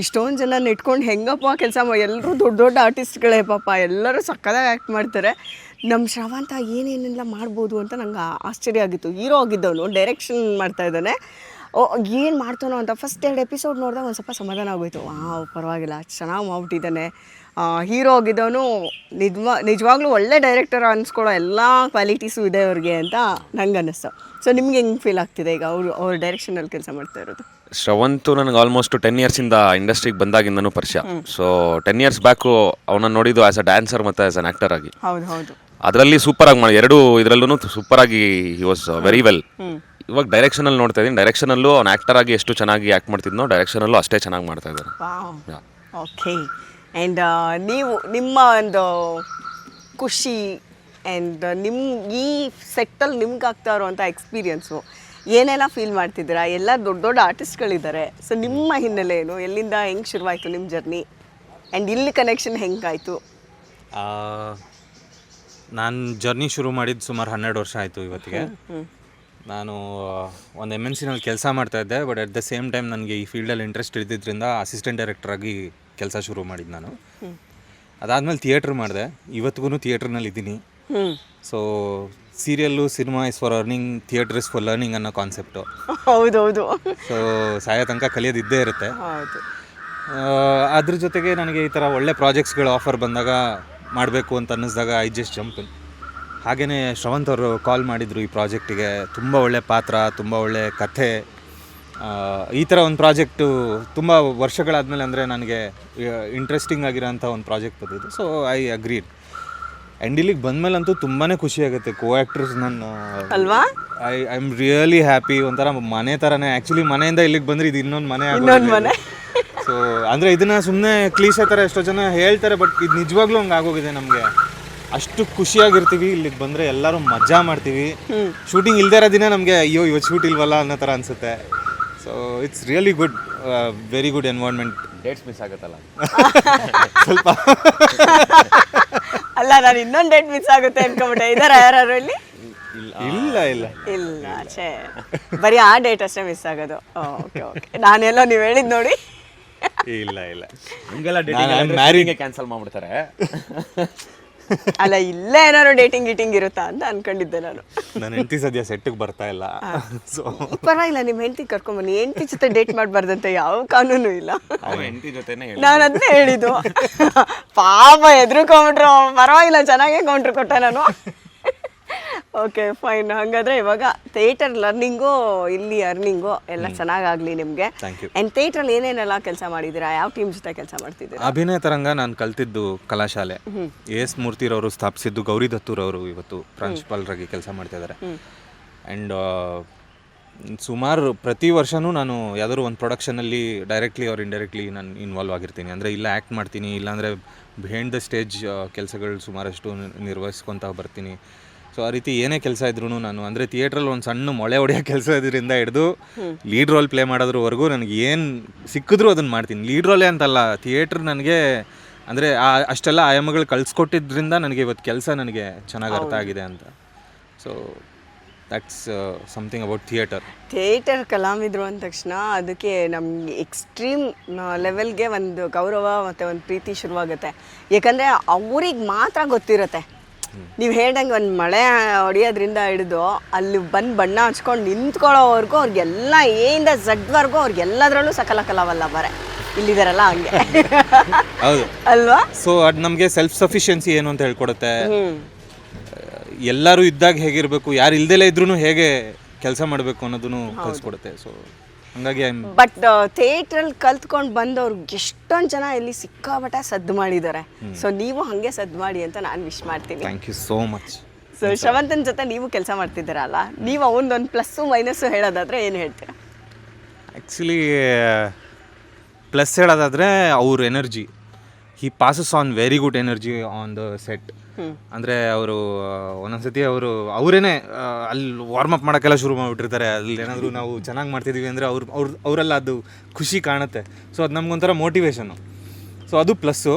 ಇಷ್ಟೊಂದು ಜನ ಇಟ್ಕೊಂಡು ಹೆಂಗಪ್ಪ ಕೆಲಸ ಎಲ್ಲರೂ ದೊಡ್ಡ ಆರ್ಟಿಸ್ಟ್ಗಳೇ ಪಾಪ ಎಲ್ಲರೂ ಸಕ್ಕದಾಗಿ ಆ್ಯಕ್ಟ್ ಮಾಡ್ತಾರೆ ನಮ್ಮ ಶ್ರವಂತ ಏನೇನೆಲ್ಲ ಮಾಡ್ಬೋದು ಅಂತ ನಂಗೆ ಆಶ್ಚರ್ಯ ಆಗಿತ್ತು ಹೀರೋ ಆಗಿದ್ದವನು ಡೈರೆಕ್ಷನ್ ಮಾಡ್ತಾ ಇದ್ದಾನೆ ಏನು ಮಾಡ್ತಾನೋ ಅಂತ ಫಸ್ಟ್ 2 ಎಪಿಸೋಡ್ ನೋಡಿದಾಗ ಒಂದು ಸ್ವಲ್ಪ ಸಮಾಧಾನ ಆಗೋಯ್ತು. ಪರವಾಗಿಲ್ಲ, ಚೆನ್ನಾಗಿ ಮಾಡ್ಬಿಟ್ಟಿದ್ದಾನೆ. ಹೀರೋ ಆಗಿದ್ದವನು ನಿಜವಾಗ್ಲೂ ಒಳ್ಳೆ ಡೈರೆಕ್ಟರ್ ಅನ್ಸ್ಕೊಳ್ಳೋ ಎಲ್ಲ ಕ್ವಾಲಿಟೀಸು ಇದೆ ಅವ್ರಿಗೆ ಅಂತ ನಂಗೆ ಅನ್ನಿಸ್ತು. ಸೊ ನಿಮ್ಗೆ ಹೆಂಗೆ ಫೀಲ್ ಆಗ್ತಿದೆ ಈಗ ಅವ್ರ ಡೈರೆಕ್ಷನಲ್ಲಿ ಕೆಲಸ ಮಾಡ್ತಾ ಇರೋದು? ಶ್ರವಂತು ನನಗೆ ಆಲ್ಮೋಸ್ಟ್ 10 ಇಯರ್ಸಿಂದ ಇಂಡಸ್ಟ್ರಿಗೆ ಬಂದಾಗಿಂದನೂ ಪರಿಚಯ. ಸೊ 10 ಇಯರ್ಸ್ ಬ್ಯಾಕು ಅವನನ್ನು ನೋಡಿದ್ದು ಆ್ಯಸ್ ಅ ಡ್ಯಾನ್ಸರ್ ಮತ್ತು ಆ್ಯಸ್ ಅನ್ ಆ್ಯಕ್ಟರ್ ಆಗಿ. ಹೌದು ಅದರಲ್ಲಿ ಸೂಪರಾಗಿ ಮಾಡಿ, ಎರಡೂ ಇದರಲ್ಲೂ ಸೂಪರಾಗಿ ಹಿ ವಾಸ್ ವೆರಿ ವೆಲ್. ಇವಾಗ ಡೈರೆಕ್ಷನಲ್ಲಿ ನೋಡ್ತಾ ಇದ್ದೀನಿ, ಡೈರೆಕ್ಷನಲ್ಲೂ ಅವ್ನು ಆ್ಯಕ್ಟರ್ ಆಗಿ ಎಷ್ಟು ಚೆನ್ನಾಗಿ ಆ್ಯಕ್ಟ್ ಮಾಡ್ತಿದ್ನೋ ಡೈರೆಕ್ಷನಲ್ಲೂ ಅಷ್ಟೇ ಚೆನ್ನಾಗಿ ಮಾಡ್ತಾ ಇದ್ದಾರೆ. ಓಕೆ. ಆ್ಯಂಡ್ ನೀವು ನಿಮ್ಮ ಒಂದು ಖುಷಿ ಆ್ಯಂಡ್ ಈ ಸೆಟ್ಟಲ್ಲಿ ನಿಮ್ಗೆ ಆಗ್ತಾ ಇರೋವಂಥ ಎಕ್ಸ್ಪೀರಿಯನ್ಸು ಏನೆಲ್ಲ ಫೀಲ್ ಮಾಡ್ತಿದ್ದೀರಾ? ಎಲ್ಲ ದೊಡ್ಡ ದೊಡ್ಡ ಆರ್ಟಿಸ್ಟ್ಗಳಿದ್ದಾರೆ. ಸೊ ನಿಮ್ಮ ಹಿನ್ನೆಲೆ ಏನು, ಎಲ್ಲಿಂದ ಹೆಂಗೆ ಶುರುವಾಯಿತು ನಿಮ್ಮ ಜರ್ನಿ ಆ್ಯಂಡ್ ಇಲ್ಲಿ ಕನೆಕ್ಷನ್ ಹೆಂಗಾಯಿತು? ನಾನು ಜರ್ನಿ ಶುರು ಮಾಡಿದ್ದು ಸುಮಾರು 12 ವರ್ಷ ಆಯಿತು ಇವತ್ತಿಗೆ. ನಾನು ಒಂದು MNCನಲ್ಲಿ ಕೆಲಸ ಮಾಡ್ತಾಯಿದ್ದೆ. But at the same time ನನಗೆ ಈ ಫೀಲ್ಡಲ್ಲಿ ಇಂಟ್ರೆಸ್ಟ್ ಇದ್ದಿದ್ದರಿಂದ ಅಸಿಸ್ಟೆಂಟ್ ಡೈರೆಕ್ಟ್ರಾಗಿ ಕೆಲಸ ಶುರು ಮಾಡಿದ್ದು ನಾನು. ಅದಾದಮೇಲೆ ಥಿಯೇಟ್ರ್ ಮಾಡಿದೆ. ಇವತ್ತಿಗೂ ಥಿಯೇಟ್ರ್ನಲ್ಲಿ ಇದ್ದೀನಿ. So serial, cinema is for earning, theatre is for learning ಅನ್ನೋ ಕಾನ್ಸೆಪ್ಟು. ಹೌದೌದು. ಸೊ ಸಾಯೋ ತನಕ ಕಲಿಯೋದಿದ್ದೇ ಇರುತ್ತೆ. ಹೌದು. ಅದ್ರ ಜೊತೆಗೆ ನನಗೆ ಈ ಥರ ಒಳ್ಳೆ ಪ್ರಾಜೆಕ್ಟ್ಸ್ಗಳು ಆಫರ್ ಬಂದಾಗ ಮಾಡಬೇಕು ಅಂತ ಅನ್ನಿಸ್ದಾಗ ಐ ಜಸ್ಟ್ ಜಂಪ್ ಇನ್. ಹಾಗೆಯೇ ಶ್ರವಂತ್ ಅವರು ಕಾಲ್ ಮಾಡಿದರು ಈ ಪ್ರಾಜೆಕ್ಟಿಗೆ. ತುಂಬ ಒಳ್ಳೆ ಪಾತ್ರ, ತುಂಬ ಒಳ್ಳೆ ಕಥೆ. ಈ ಥರ ಒಂದು ಪ್ರಾಜೆಕ್ಟು ತುಂಬ ವರ್ಷಗಳಾದಮೇಲೆ ಅಂದರೆ ನನಗೆ ಇಂಟ್ರೆಸ್ಟಿಂಗ್ ಆಗಿರೋಂಥ ಒಂದು ಪ್ರಾಜೆಕ್ಟ್ ಬಂದಿದ್ದು. So I agreed. ಆ್ಯಂಡ್ ಇಲ್ಲಿಗೆ ಬಂದಮೇಲಂತೂ ತುಂಬಾ ಖುಷಿ ಆಗುತ್ತೆ. ಕೋ ಆ್ಯಕ್ಟರ್ಸ್ ನಾನು ಅಲ್ವಾ? I am really happy. ಒಂಥರ ಮನೆ ಥರನೇ. ಆ್ಯಕ್ಚುಲಿ ಮನೆಯಿಂದ ಇಲ್ಲಿಗೆ ಬಂದರೆ ಇದು ಇನ್ನೊಂದು ಮನೆ ಆಗೋಗಿದೆ. ಸೊ ಅಂದರೆ ಇದನ್ನು ಸುಮ್ಮನೆ ಕ್ಲೀಶೆ ಥರ ಎಷ್ಟೋ ಜನ ಹೇಳ್ತಾರೆ, ಬಟ್ ಇದು ನಿಜವಾಗ್ಲೂ ಹಂಗೆ ಆಗೋಗಿದೆ. ನಮಗೆ ಅಷ್ಟು ಖುಷಿಯಾಗಿರ್ತೀವಿ ಇಲ್ಲಿಗೆ ಬಂದರೆ. ಎಲ್ಲರೂ ಮಜಾ ಮಾಡ್ತೀವಿ. ಶೂಟಿಂಗ್ ಇಲ್ಲದೇ ಇರೋ ದಿನ ನಮಗೆ ಅಯ್ಯೋ ಇವತ್ತು ಶೂಟ್ ಇಲ್ವಲ್ಲ ಅನ್ನೋ ಥರ ಅನಿಸುತ್ತೆ. So it's really good, very good environment. Dates miss ಆಗುತ್ತಲ್ಲ ಸ್ವಲ್ಪ. ಅಲ್ಲ, ನಾನು ಇನ್ನೊಂದು ಡೇಟ್ ಮಿಸ್ ಆಗುತ್ತೆ ಅನ್ಕೊಂಬಿಟ್ಟೆ. ಇದಾರ ಯಾರು ಇಲ್ಲಿ? ಇಲ್ಲ ಇಲ್ಲ ಇಲ್ಲ, ಛೇ, ಬರೀ ಆ ಡೇಟ್ ಅಷ್ಟೇ ಮಿಸ್ ಆಗೋದು. Okay okay. ನಾನೆಲ್ಲೋ ನೀವು ಹೇಳಿದ್ ನೋಡಿ. ಇಲ್ಲ ಇಲ್ಲ, ಹಂಗೆಲ್ಲ ಮ್ಯಾರಿಂಗ್ ಕ್ಯಾನ್ಸಲ್ ಮಾಡ್ಬಿಡ್ತಾರೆ. ಅಲ್ಲ, ಇಲ್ಲೇ ಏನಾದ್ರು ಡೇಟಿಂಗ್ ಗೀಟಿಂಗ್ ಇರುತ್ತಾ ಅಂತ ಅನ್ಕೊಂಡಿದ್ದೆ ನಾನು. ನನ್ನ ಹೆಂಡತಿ ಸದ್ಯ ಸೆಟ್ಟಿಗೆ ಬರ್ತಾ ಇಲ್ಲ. ಸೊ ಪರವಾಗಿಲ್ಲ, ನಿಮ್ಮ ಹೆಂಡತಿ ಕರ್ಕೊಂಬನ್ನಿ. ಹೆಂಡತಿ ಜೊತೆ ಡೇಟ್ ಮಾಡಬಾರ್ದಂತ ಯಾವ ಕಾನೂನು ಇಲ್ಲ. ಹೆಂಡತಿ ಜೊತೆನೇ ನಾನು ಅದನ್ನೇ ಹೇಳಿದ್ದು. ಪಾಪ ಎದುರುಕೊಂಬಿಟ್ರು. ಪರವಾಗಿಲ್ಲ, ಚೆನ್ನಾಗೇ ಕೌಂಟ್ರ್ ಕೊಟ್ಟೆ ನಾನು. Okay fine. ಹಾಗಾದರೆ ಇವಾಗ ಥಿಯೇಟರ್ ಲರ್ನಿಂಗು, ಇಲ್ಲಿ ಅರ್ನಿಂಗು ಎಲ್ಲ ಚೆನ್ನಾಗಾಗಲಿ ನಿಮಗೆ. ಆ್ಯಂಡ್ ಥಿಯೇಟ್ರಲ್ಲಿ ಏನೇನೆಲ್ಲ ಕೆಲಸ ಮಾಡಿದ್ದೀರಾ? ಯಾವ ಟೀಮ್ ಜೊತೆ ಕೆಲಸ ಮಾಡ್ತಿದ್ದೀರಾ? ಅಭಿನಯ ತರಂಗ ನಾನು ಕಲ್ತಿದ್ದು ಕಲಾಶಾಲೆ. ಎಸ್ ಮೂರ್ತಿರವರು ಸ್ಥಾಪಿಸಿದ್ದು. ಗೌರಿ ದತ್ತೂರವರು ಇವತ್ತು ಪ್ರಾಂಶುಪಾಲರಾಗಿ ಕೆಲಸ ಮಾಡ್ತಿದ್ದಾರೆ. ಆ್ಯಂಡ್ ಸುಮಾರು ಪ್ರತಿ ವರ್ಷವೂ ನಾನು ಯಾವ್ದಾದ್ರು ಒಂದು ಪ್ರೊಡಕ್ಷನಲ್ಲಿ ಡೈರೆಕ್ಟ್ಲಿ ಆರ್ ಇಂಡೈರೆಕ್ಟ್ಲಿ ನಾನು ಇನ್ವಾಲ್ವ್ ಆಗಿರ್ತೀನಿ. ಅಂದರೆ ಇಲ್ಲ ಆ್ಯಕ್ಟ್ ಮಾಡ್ತೀನಿ, ಇಲ್ಲಾಂದರೆ ಬಿಹೈಂಡ್ ದ ಸ್ಟೇಜ್ ಕೆಲಸಗಳು ಸುಮಾರಷ್ಟು ನಿರ್ವಹಿಸ್ಕೊತ ಬರ್ತೀನಿ. ಸೊ ಆ ರೀತಿ ಏನೇ ಕೆಲಸ ಇದ್ರೂ ನಾನು, ಅಂದರೆ ಥಿಯೇಟ್ರಲ್ಲಿ ಒಂದು ಸಣ್ಣ ಮೊಳೆ ಹೊಡೆಯೋ ಕೆಲಸ ಇದರಿಂದ ಹಿಡಿದು ಲೀಡ್ ರೋಲ್ ಪ್ಲೇ ಮಾಡೋದ್ರವರೆಗೂ ನನಗೆ ಏನು ಸಿಕ್ಕಿದ್ರೂ ಅದನ್ನು ಮಾಡ್ತೀನಿ. ಲೀಡ್ ರೋಲೇ ಅಂತಲ್ಲ, ಥಿಯೇಟ್ರ್ ನನಗೆ ಅಂದರೆ ಅಷ್ಟೆಲ್ಲ ಆಯಾಮಗಳು ಕಳಿಸ್ಕೊಟ್ಟಿದ್ರಿಂದ ನನಗೆ ಇವತ್ತು ಕೆಲಸ ನನಗೆ ಚೆನ್ನಾಗಿ ಅರ್ಥ ಆಗಿದೆ ಅಂತ. So that's something about theatre ಕಲಾವಿದರು ಅಂದ ತಕ್ಷಣ ಅದಕ್ಕೆ ನಮ್ಗೆ ಎಕ್ಸ್ಟ್ರೀಮ್ ಲೆವೆಲ್ಗೆ ಒಂದು ಗೌರವ ಮತ್ತು ಒಂದು ಪ್ರೀತಿ ಶುರುವಾಗುತ್ತೆ. ಯಾಕಂದರೆ ಅವ್ರಿಗೆ ಮಾತ್ರ ಗೊತ್ತಿರುತ್ತೆ. ನೀವು ಹೇಳ್ದಂಗೆ ಒಂದು ಮಳೆ ಹೊಡಿಯೋದ್ರಿಂದ ಹಿಡಿದು ಅಲ್ಲಿ ಬಂದು ಬಣ್ಣ ಹಚ್ಕೊಂಡು ನಿಂತ್ಕೊಳ್ಳೋವರೆಗೂ ಅವ್ರಿಗೆಲ್ಲ ಏಯಿಂದ ಝಡ್ವರೆಗೂ ಅವ್ರಿಗೆಲ್ಲದರಲ್ಲೂ ಸಕಲ ಕಲಾವಲ್ಲಭರೇ ಇಲ್ಲಿದಾರಲ್ಲ, ಹಂಗೆ ಹೌದು ಅಲ್ವಾ? ಸೊ ಅದು ನಮಗೆ ಸೆಲ್ಫ್ ಸಫಿಷಿಯನ್ಸಿ ಏನು ಅಂತ ಹೇಳ್ಕೊಡುತ್ತೆ. ಎಲ್ಲರೂ ಇದ್ದಾಗ ಹೇಗಿರಬೇಕು, ಯಾರು ಇಲ್ದೆಲೇ ಇದ್ರೂ ಹೇಗೆ ಕೆಲಸ ಮಾಡಬೇಕು ಅನ್ನೋದನ್ನು ಕಲಿಸ್ಕೊಡುತ್ತೆ. ಸೊ ಹಂಗಾಗಿ ಬಟ್ ಥಿಯೇಟ್ರಲ್ಲಿ ಕಲ್ತ್ಕೊಂಡು ಬಂದವ್ರಿಗೆ ಎಷ್ಟೊಂದು ಜನ ಇಲ್ಲಿ ಸಿಕ್ಕಾಪಟ್ಟೆ ಸದ್ದು ಮಾಡಿದ್ದಾರೆ. ಸೊ ನೀವು ಹಾಗೆ ಸದ್ದು ಮಾಡಿ ಅಂತ ನಾನು ವಿಶ್ ಮಾಡ್ತೀನಿ. Thank you so much. So ಶ್ರವಂತನ ಜೊತೆ ನೀವು ಕೆಲಸ ಮಾಡ್ತಿದ್ದೀರಲ್ಲ, ನೀವು ಅವನದೊಂದು ಪ್ಲಸ್ಸು ಮೈನಸ್ಸು ಹೇಳೋದಾದರೆ ಏನು ಹೇಳ್ತೀರಾ? ಆ್ಯಕ್ಚುಲಿ ಪ್ಲಸ್ ಹೇಳೋದಾದರೆ ಅವ್ರ energy. He passes on very good energy on the set. ಅಂದರೆ ಅವರು ಒಂದೊಂದ್ಸತಿ ಅವರೇನೆ ಅಲ್ಲಿ ವಾರ್ಮಪ್ ಮಾಡೋಕ್ಕೆಲ್ಲ ಶುರು ಮಾಡಿಬಿಟ್ಟಿರ್ತಾರೆ. ಅಲ್ಲಿ ಏನಾದರೂ ನಾವು ಚೆನ್ನಾಗಿ ಮಾಡ್ತಿದ್ದೀವಿ ಅಂದರೆ ಅವರೆಲ್ಲ ಅದು ಖುಷಿ ಕಾಣುತ್ತೆ. ಸೊ ಅದು ನಮ್ಗೊಂಥರ ಮೋಟಿವೇಶನ್ನು. ಸೊ ಅದು ಪ್ಲಸ್ಸು.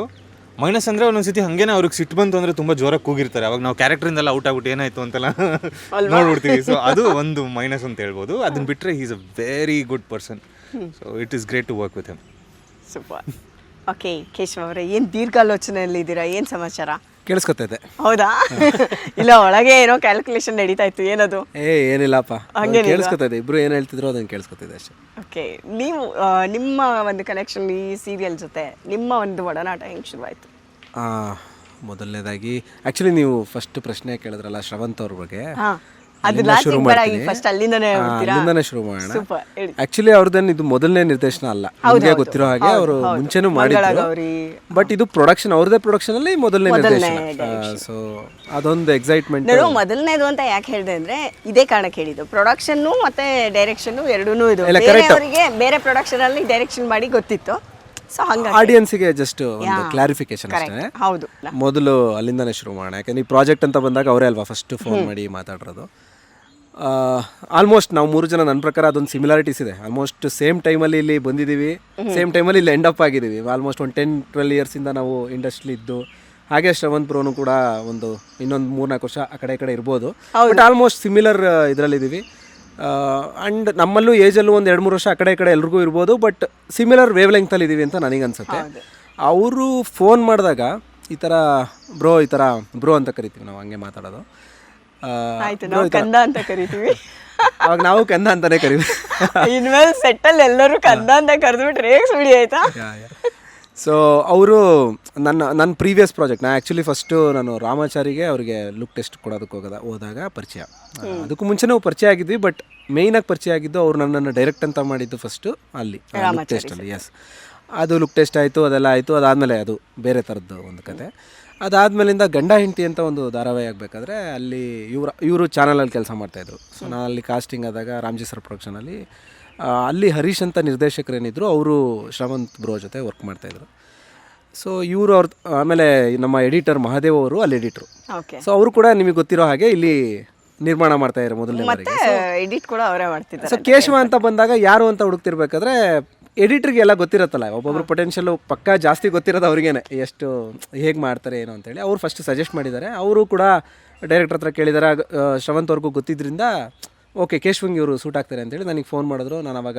ಮೈನಸ್ ಅಂದರೆ ಒಂದೊಂದ್ಸತಿ ಹಾಗೇನೆ ಅವ್ರಿಗೆ ಸಿಟ್ಟು ಬಂತು ಅಂದರೆ ತುಂಬ ಜೋರಾಗಿ ಕೂಗಿರ್ತಾರೆ. ಅವಾಗ ನಾವು ಕ್ಯಾರೆಕ್ಟ್ರಿಂದೆಲ್ಲ ಔಟ್ ಆಗ್ಬಿಟ್ಟು ಏನಾಯಿತು ಅಂತೆಲ್ಲ ನೋಡ್ಬಿಡ್ತೀವಿ. ಸೊ ಅದು ಒಂದು ಮೈನಸ್ ಅಂತ ಹೇಳ್ಬೋದು. ಅದನ್ನ ಬಿಟ್ಟರೆ he is a very good person. So it is great to work with him. Super. Okay Keshav ಅವರೇ, ಏನು ದೀರ್ಘಾಲೋಚನೆಯಲ್ಲಿದ್ದೀರಾ? ಏನು ಸಮಾಚಾರ? ಕೇಳಿಸ್ಕೊತೈತೆ. ಹೌದಾ? ಇಲ್ಲ ಒಳಗೆ ಏನೋ ಕ್ಯಾಲ್ಕುಲೇಷನ್ ನಡೀತಾ ಇತ್ತು, ಏನದು? ಏನಿಲ್ಲಪ್ಪ, ಕೇಳಿಸ್ಕೊತೈತೆ. ಇಬ್ರು ಏನು ಹೇಳ್ತಿದ್ರು ಅದನ್ನು ಕೇಳಿಸ್ಕೊತಿದ್ದೆ ಅಷ್ಟೇ. ಓಕೆ, ನೀವು ನಿಮ್ಮ ಒಂದು ಕನೆಕ್ಷನ್ ಈ ಸೀರಿಯಲ್ ಜೊತೆ ನಿಮ್ಮ ಒಂದು ಒಡನಾಟ ಹೆಂಗೆ ಶುರುವಾಯಿತು? ಮೊದಲನೇದಾಗಿ ಆ್ಯಕ್ಚುಲಿ ನೀವು ಫಸ್ಟ್ ಪ್ರಶ್ನೆ ಕೇಳಿದ್ರಲ್ಲ ಶ್ರವಂತ್ ಅವ್ರ ಬಗ್ಗೆ, ಅಲ್ಲಿಂದನೇ ಶುರು ಮಾಡೋಣ. ಆಕ್ಚುಲಿ ಅವ್ರದ್ದೇನು ಇದು ಮೊದಲನೇ ನಿರ್ದೇಶನ ಅಲ್ಲ, ನಿಮಗೆ ಗೊತ್ತಿರೋ ಹಾಗೆ ಅವರು ಮುಂಚೆನೂ ಮಾಡಿದ್ರು. ಬಟ್ ಇದು ಪ್ರೊಡಕ್ಷನ್, ಅವ್ರದೇ ಪ್ರೊಡಕ್ಷನ್ ಅಲ್ಲಿ ಮೊದಲನೇ ನಿರ್ದೇಶನ. ಸೊ ಅದೊಂದು ಎಕ್ಸೈಟ್ಮೆಂಟ್. ಮೊದಲನೇದು ಅಂತ ಯಾಕೆ ಹೇಳಿದೆ ಅಂದ್ರೆ ಇದೇ ಕಾರಣಕ್ಕೆ ಹೇಳಿದ್ದು, ಪ್ರೊಡಕ್ಷನ್ ಮತ್ತೆ ಡೈರೆಕ್ಷನ್ ಎರಡೂ ಇದು ಅವರಿಗೆ ಬೇರೆ ಪ್ರೊಡಕ್ಷನ್ ಅಲ್ಲಿ ಡೈರೆಕ್ಷನ್ ಮಾಡಿ ಗೊತ್ತಿತ್ತು. ಸೊ ಹಂಗಾಗಿ ಆಡಿಯನ್ಸ್ಗೆ ಜಸ್ಟ್ ಒಂದು ಕ್ಲಾರಿಫಿಕೇಶನ್ ಅಷ್ಟೇ. ಹೌದು, ಮೊದಲು ಅಲ್ಲಿಂದಾನೇ ಶುರು ಮಾಡೋಣ. ಯಾಕಂದ್ರೆ ಈ ಪ್ರಾಜೆಕ್ಟ್ ಅಂತ ಬಂದಾಗ ಅವರೇ ಅಲ್ವಾ ಫಸ್ಟ್ ಫೋನ್ ಮಾಡಿ ಮಾತಾಡಿರೋದು. ಆಲ್ಮೋಸ್ಟ್ ನಾವು 3 ಜನ ನನ್ನ ಪ್ರಕಾರ ಅದೊಂದು ಸಿಮಿಲಾರಿಟೀಸ್ ಇದೆ. ಆಲ್ಮೋಸ್ಟ್ ಸೇಮ್ ಟೈಮಲ್ಲಿ ಇಲ್ಲಿ ಬಂದಿದ್ದೀವಿ, ಸೇಮ್ ಟೈಮಲ್ಲಿ ಇಲ್ಲಿ ಎಂಡ್ ಅಪ್ ಆಗಿದ್ದೀವಿ. ಆಲ್ಮೋಸ್ಟ್ ಒಂದು 10-12 ಇಯರ್ಸಿಂದ ನಾವು ಇಂಡಸ್ಟ್ರಿ ಇದ್ದು. ಹಾಗೆ ಶ್ರವಂತ್ ಬ್ರೋನು ಕೂಡ ಒಂದು ಇನ್ನೊಂದು 3-4 ವರ್ಷ ಆ ಕಡೆ ಈ ಕಡೆ ಇರ್ಬೋದು. ಬಟ್ ಆಲ್ಮೋಸ್ಟ್ ಸಿಮಿಲರ್ ಇದರಲ್ಲಿದ್ದೀವಿ. ಆ್ಯಂಡ್ ನಮ್ಮಲ್ಲೂ ಏಜಲ್ಲೂ ಒಂದು 2-3 ವರ್ಷ ಆ ಕಡೆ ಈ ಕಡೆ ಎಲ್ರಿಗೂ ಇರ್ಬೋದು. ಬಟ್ ಸಿಮಿಲರ್ ವೇವ್ ಲೆಂಗ್ತಲ್ಲಿ ಇದ್ದೀವಿ ಅಂತ ನನಗೆ ಅನ್ಸುತ್ತೆ. ಅವರು ಫೋನ್ ಮಾಡಿದಾಗ ಈ ಥರ ಬ್ರೋ ಅಂತ ಕರಿತೀವಿ ನಾವು, ಹಂಗೆ ಮಾತಾಡೋದು. ಕಂದ ಅಂತ ಕರಿತೀವಿ. ಅವಾಗ ನಾವು ಕಂದ ಅಂತಾನೆ ಕರಿತೀವಿ. ಇನ್ಮೇಲೆ ಸೆಟ್ಟಲ್ಲಿ ಎಲ್ಲರೂ ಕಂದ ಅಂತ ಕರೆದ್ಬಿಟ್ರೆ ಸುಳಿ ಆಯ್ತಾ. ಸೊ ಅವರು ನನ್ನ ಪ್ರೀವಿಯಸ್ ಪ್ರಾಜೆಕ್ಟ್, ನಾನು ಆ್ಯಕ್ಚುಲಿ ಫಸ್ಟು ನಾನು ರಾಮಾಚಾರಿಗೆ ಅವರಿಗೆ ಲುಕ್ ಟೆಸ್ಟ್ ಕೊಡೋದಕ್ಕೆ ಹೋದಾಗ ಪರಿಚಯ. ಅದಕ್ಕೂ ಮುಂಚೆ ನಾವು ಪರಿಚಯ ಆಗಿದ್ವಿ. ಬಟ್ ಮೇಯ್ನಾಗಿ ಪರಿಚಯ ಆಗಿದ್ದು ಅವ್ರು ನನ್ನನ್ನು ಡೈರೆಕ್ಟ್ ಅಂತ ಮಾಡಿದ್ದು ಫಸ್ಟು ಅಲ್ಲಿ ಲುಕ್ ಟೆಸ್ಟಲ್ಲಿ. ಎಸ್, ಅದು ಲುಕ್ ಟೆಸ್ಟ್ ಆಯಿತು, ಅದೆಲ್ಲ ಆಯಿತು. ಅದಾದಮೇಲೆ ಅದು ಬೇರೆ ಥರದ್ದು ಒಂದು ಕತೆ. ಅದಾದಮೇಲಿಂದ ಗಂಡ ಹೆಂಡತಿ ಅಂತ ಒಂದು ಧಾರಾವಾಹಿ ಆಗಬೇಕಾದ್ರೆ ಅಲ್ಲಿ ಇವರು ಚಾನಲಲ್ಲಿ ಕೆಲಸ ಮಾಡ್ತಾಯಿದ್ರು. ಸೊ ನಾನು ಅಲ್ಲಿ ಕಾಸ್ಟಿಂಗ್ ಆದಾಗ ರಾಮ್ಜಿ ಸರ್ ಪ್ರೊಡಕ್ಷನಲ್ಲಿ ಅಲ್ಲಿ ಹರೀಶ್ ಅಂತ ನಿರ್ದೇಶಕರೇನಿದ್ರು, ಅವರು ಶ್ರವಂತ್ ಬ್ರೋ ಜೊತೆ ವರ್ಕ್ ಮಾಡ್ತಾಯಿದ್ರು. ಸೊ ಇವರು ಆಮೇಲೆ ನಮ್ಮ ಎಡಿಟರ್ ಮಹಾದೇವ್ ಅವರು ಅಲ್ಲಿ ಎಡಿಟ್ರು. ಸೊ ಅವರು ಕೂಡ ನಿಮಗೆ ಗೊತ್ತಿರೋ ಹಾಗೆ ಇಲ್ಲಿ ನಿರ್ಮಾಣ ಮಾಡ್ತಾ ಇದ್ದಾರೆ ಮೊದಲನೇ ಬಾರಿಗೆ. ಎಡಿಟ್ ಕೂಡ ಅವರೇ ಮಾಡ್ತಿದ್ದಾರೆ. ಸೊ ಕೇಶವ ಅಂತ ಬಂದಾಗ ಯಾರು ಅಂತ ಹುಡುಕ್ತಿರ್ಬೇಕಾದ್ರೆ ಎಡಿಟ್ರಿಗೆ ಎಲ್ಲ ಗೊತ್ತಿರುತ್ತಲ್ಲ, ಒಬ್ಬೊಬ್ರು ಪೊಟೆನ್ಷಿಯಲ್ಲು ಪಕ್ಕಾ ಜಾಸ್ತಿ ಗೊತ್ತಿರೋದು ಅವ್ರಿಗೇನೆ, ಎಷ್ಟು ಹೇಗೆ ಮಾಡ್ತಾರೆ ಏನು ಅಂತೇಳಿ. ಅವ್ರು ಫಸ್ಟ್ ಸಜೆಸ್ಟ್ ಮಾಡಿದ್ದಾರೆ. ಅವರು ಕೂಡ ಡೈರೆಕ್ಟರ್ ಹತ್ರ ಕೇಳಿದ್ದಾರೆ. ಶ್ರವಂತ್ ಅವ್ರಿಗೂ ಗೊತ್ತಿದ್ದರಿಂದ ಓಕೆ ಕೇಶವಂಗೆ ಇವರು ಸೂಟ್ ಆಗ್ತಾರೆ ಅಂತೇಳಿ ನನಗೆ ಫೋನ್ ಮಾಡಿದ್ರು. ನಾನು ಅವಾಗ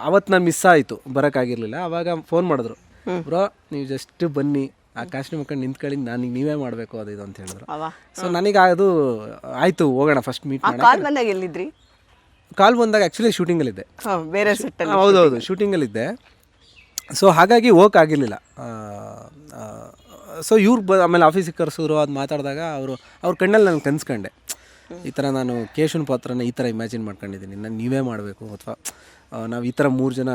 ಅವತ್ತು ನಾನು ಮಿಸ್ ಆಯಿತು, ಬರೋಕ್ಕಾಗಿರಲಿಲ್ಲ. ಆವಾಗ ಫೋನ್ ಮಾಡಿದ್ರು, ಬ್ರೋ ನೀವು ಜಸ್ಟ್ ಬನ್ನಿ, ಆ ಕಾಸ್ಟ್ಯೂಮ್ ಹಾಕೊಂಡು ನಿಂತ್ಕೊಳ್ಳಿ, ನನಗೆ ನೀವೇ ಮಾಡಬೇಕು ಅದು ಇದು ಅಂತ ಹೇಳಿದ್ರು. ಸೊ ನನಗೆ ಅದು ಆಯಿತು, ಹೋಗೋಣ ಫಸ್ಟ್ ಮೀಟ್ ಬಂದಾಗ ಎಲ್ಲಿದ್ರಿ? ಕಾಲ್ ಬಂದಾಗ ಆ್ಯಕ್ಚುಲಿ ಶೂಟಿಂಗಲ್ಲಿದ್ದೆ, ಬೇರೆ ಸೆಟ್ಟಲ್ಲಿ. ಹೌದೌದು, ಶೂಟಿಂಗಲ್ಲಿದ್ದೆ. ಸೊ ಹಾಗಾಗಿ ಹೋಗಕ್ಕಾಗಿರಲಿಲ್ಲ. ಸೊ ಇವ್ರು ಆಮೇಲೆ ಆಫೀಸಿಗೆ ಕರೆಸಿದ್ರು. ಅದು ಮಾತಾಡಿದಾಗ ಅವ್ರ ಕಣ್ಣಲ್ಲಿ ನಾನು ಕನ್ಸ್ಕೊಂಡೆ, ಈ ಥರ ನಾನು ಕೇಶವನ ಪಾತ್ರನ ಈ ಥರ ಇಮ್ಯಾಜಿನ್ ಮಾಡ್ಕೊಂಡಿದ್ದೀನಿ, ನಾನು ನೀವೇ ಮಾಡಬೇಕು. ಅಥವಾ ನಾವು ಈ ಥರ 3 ಜನ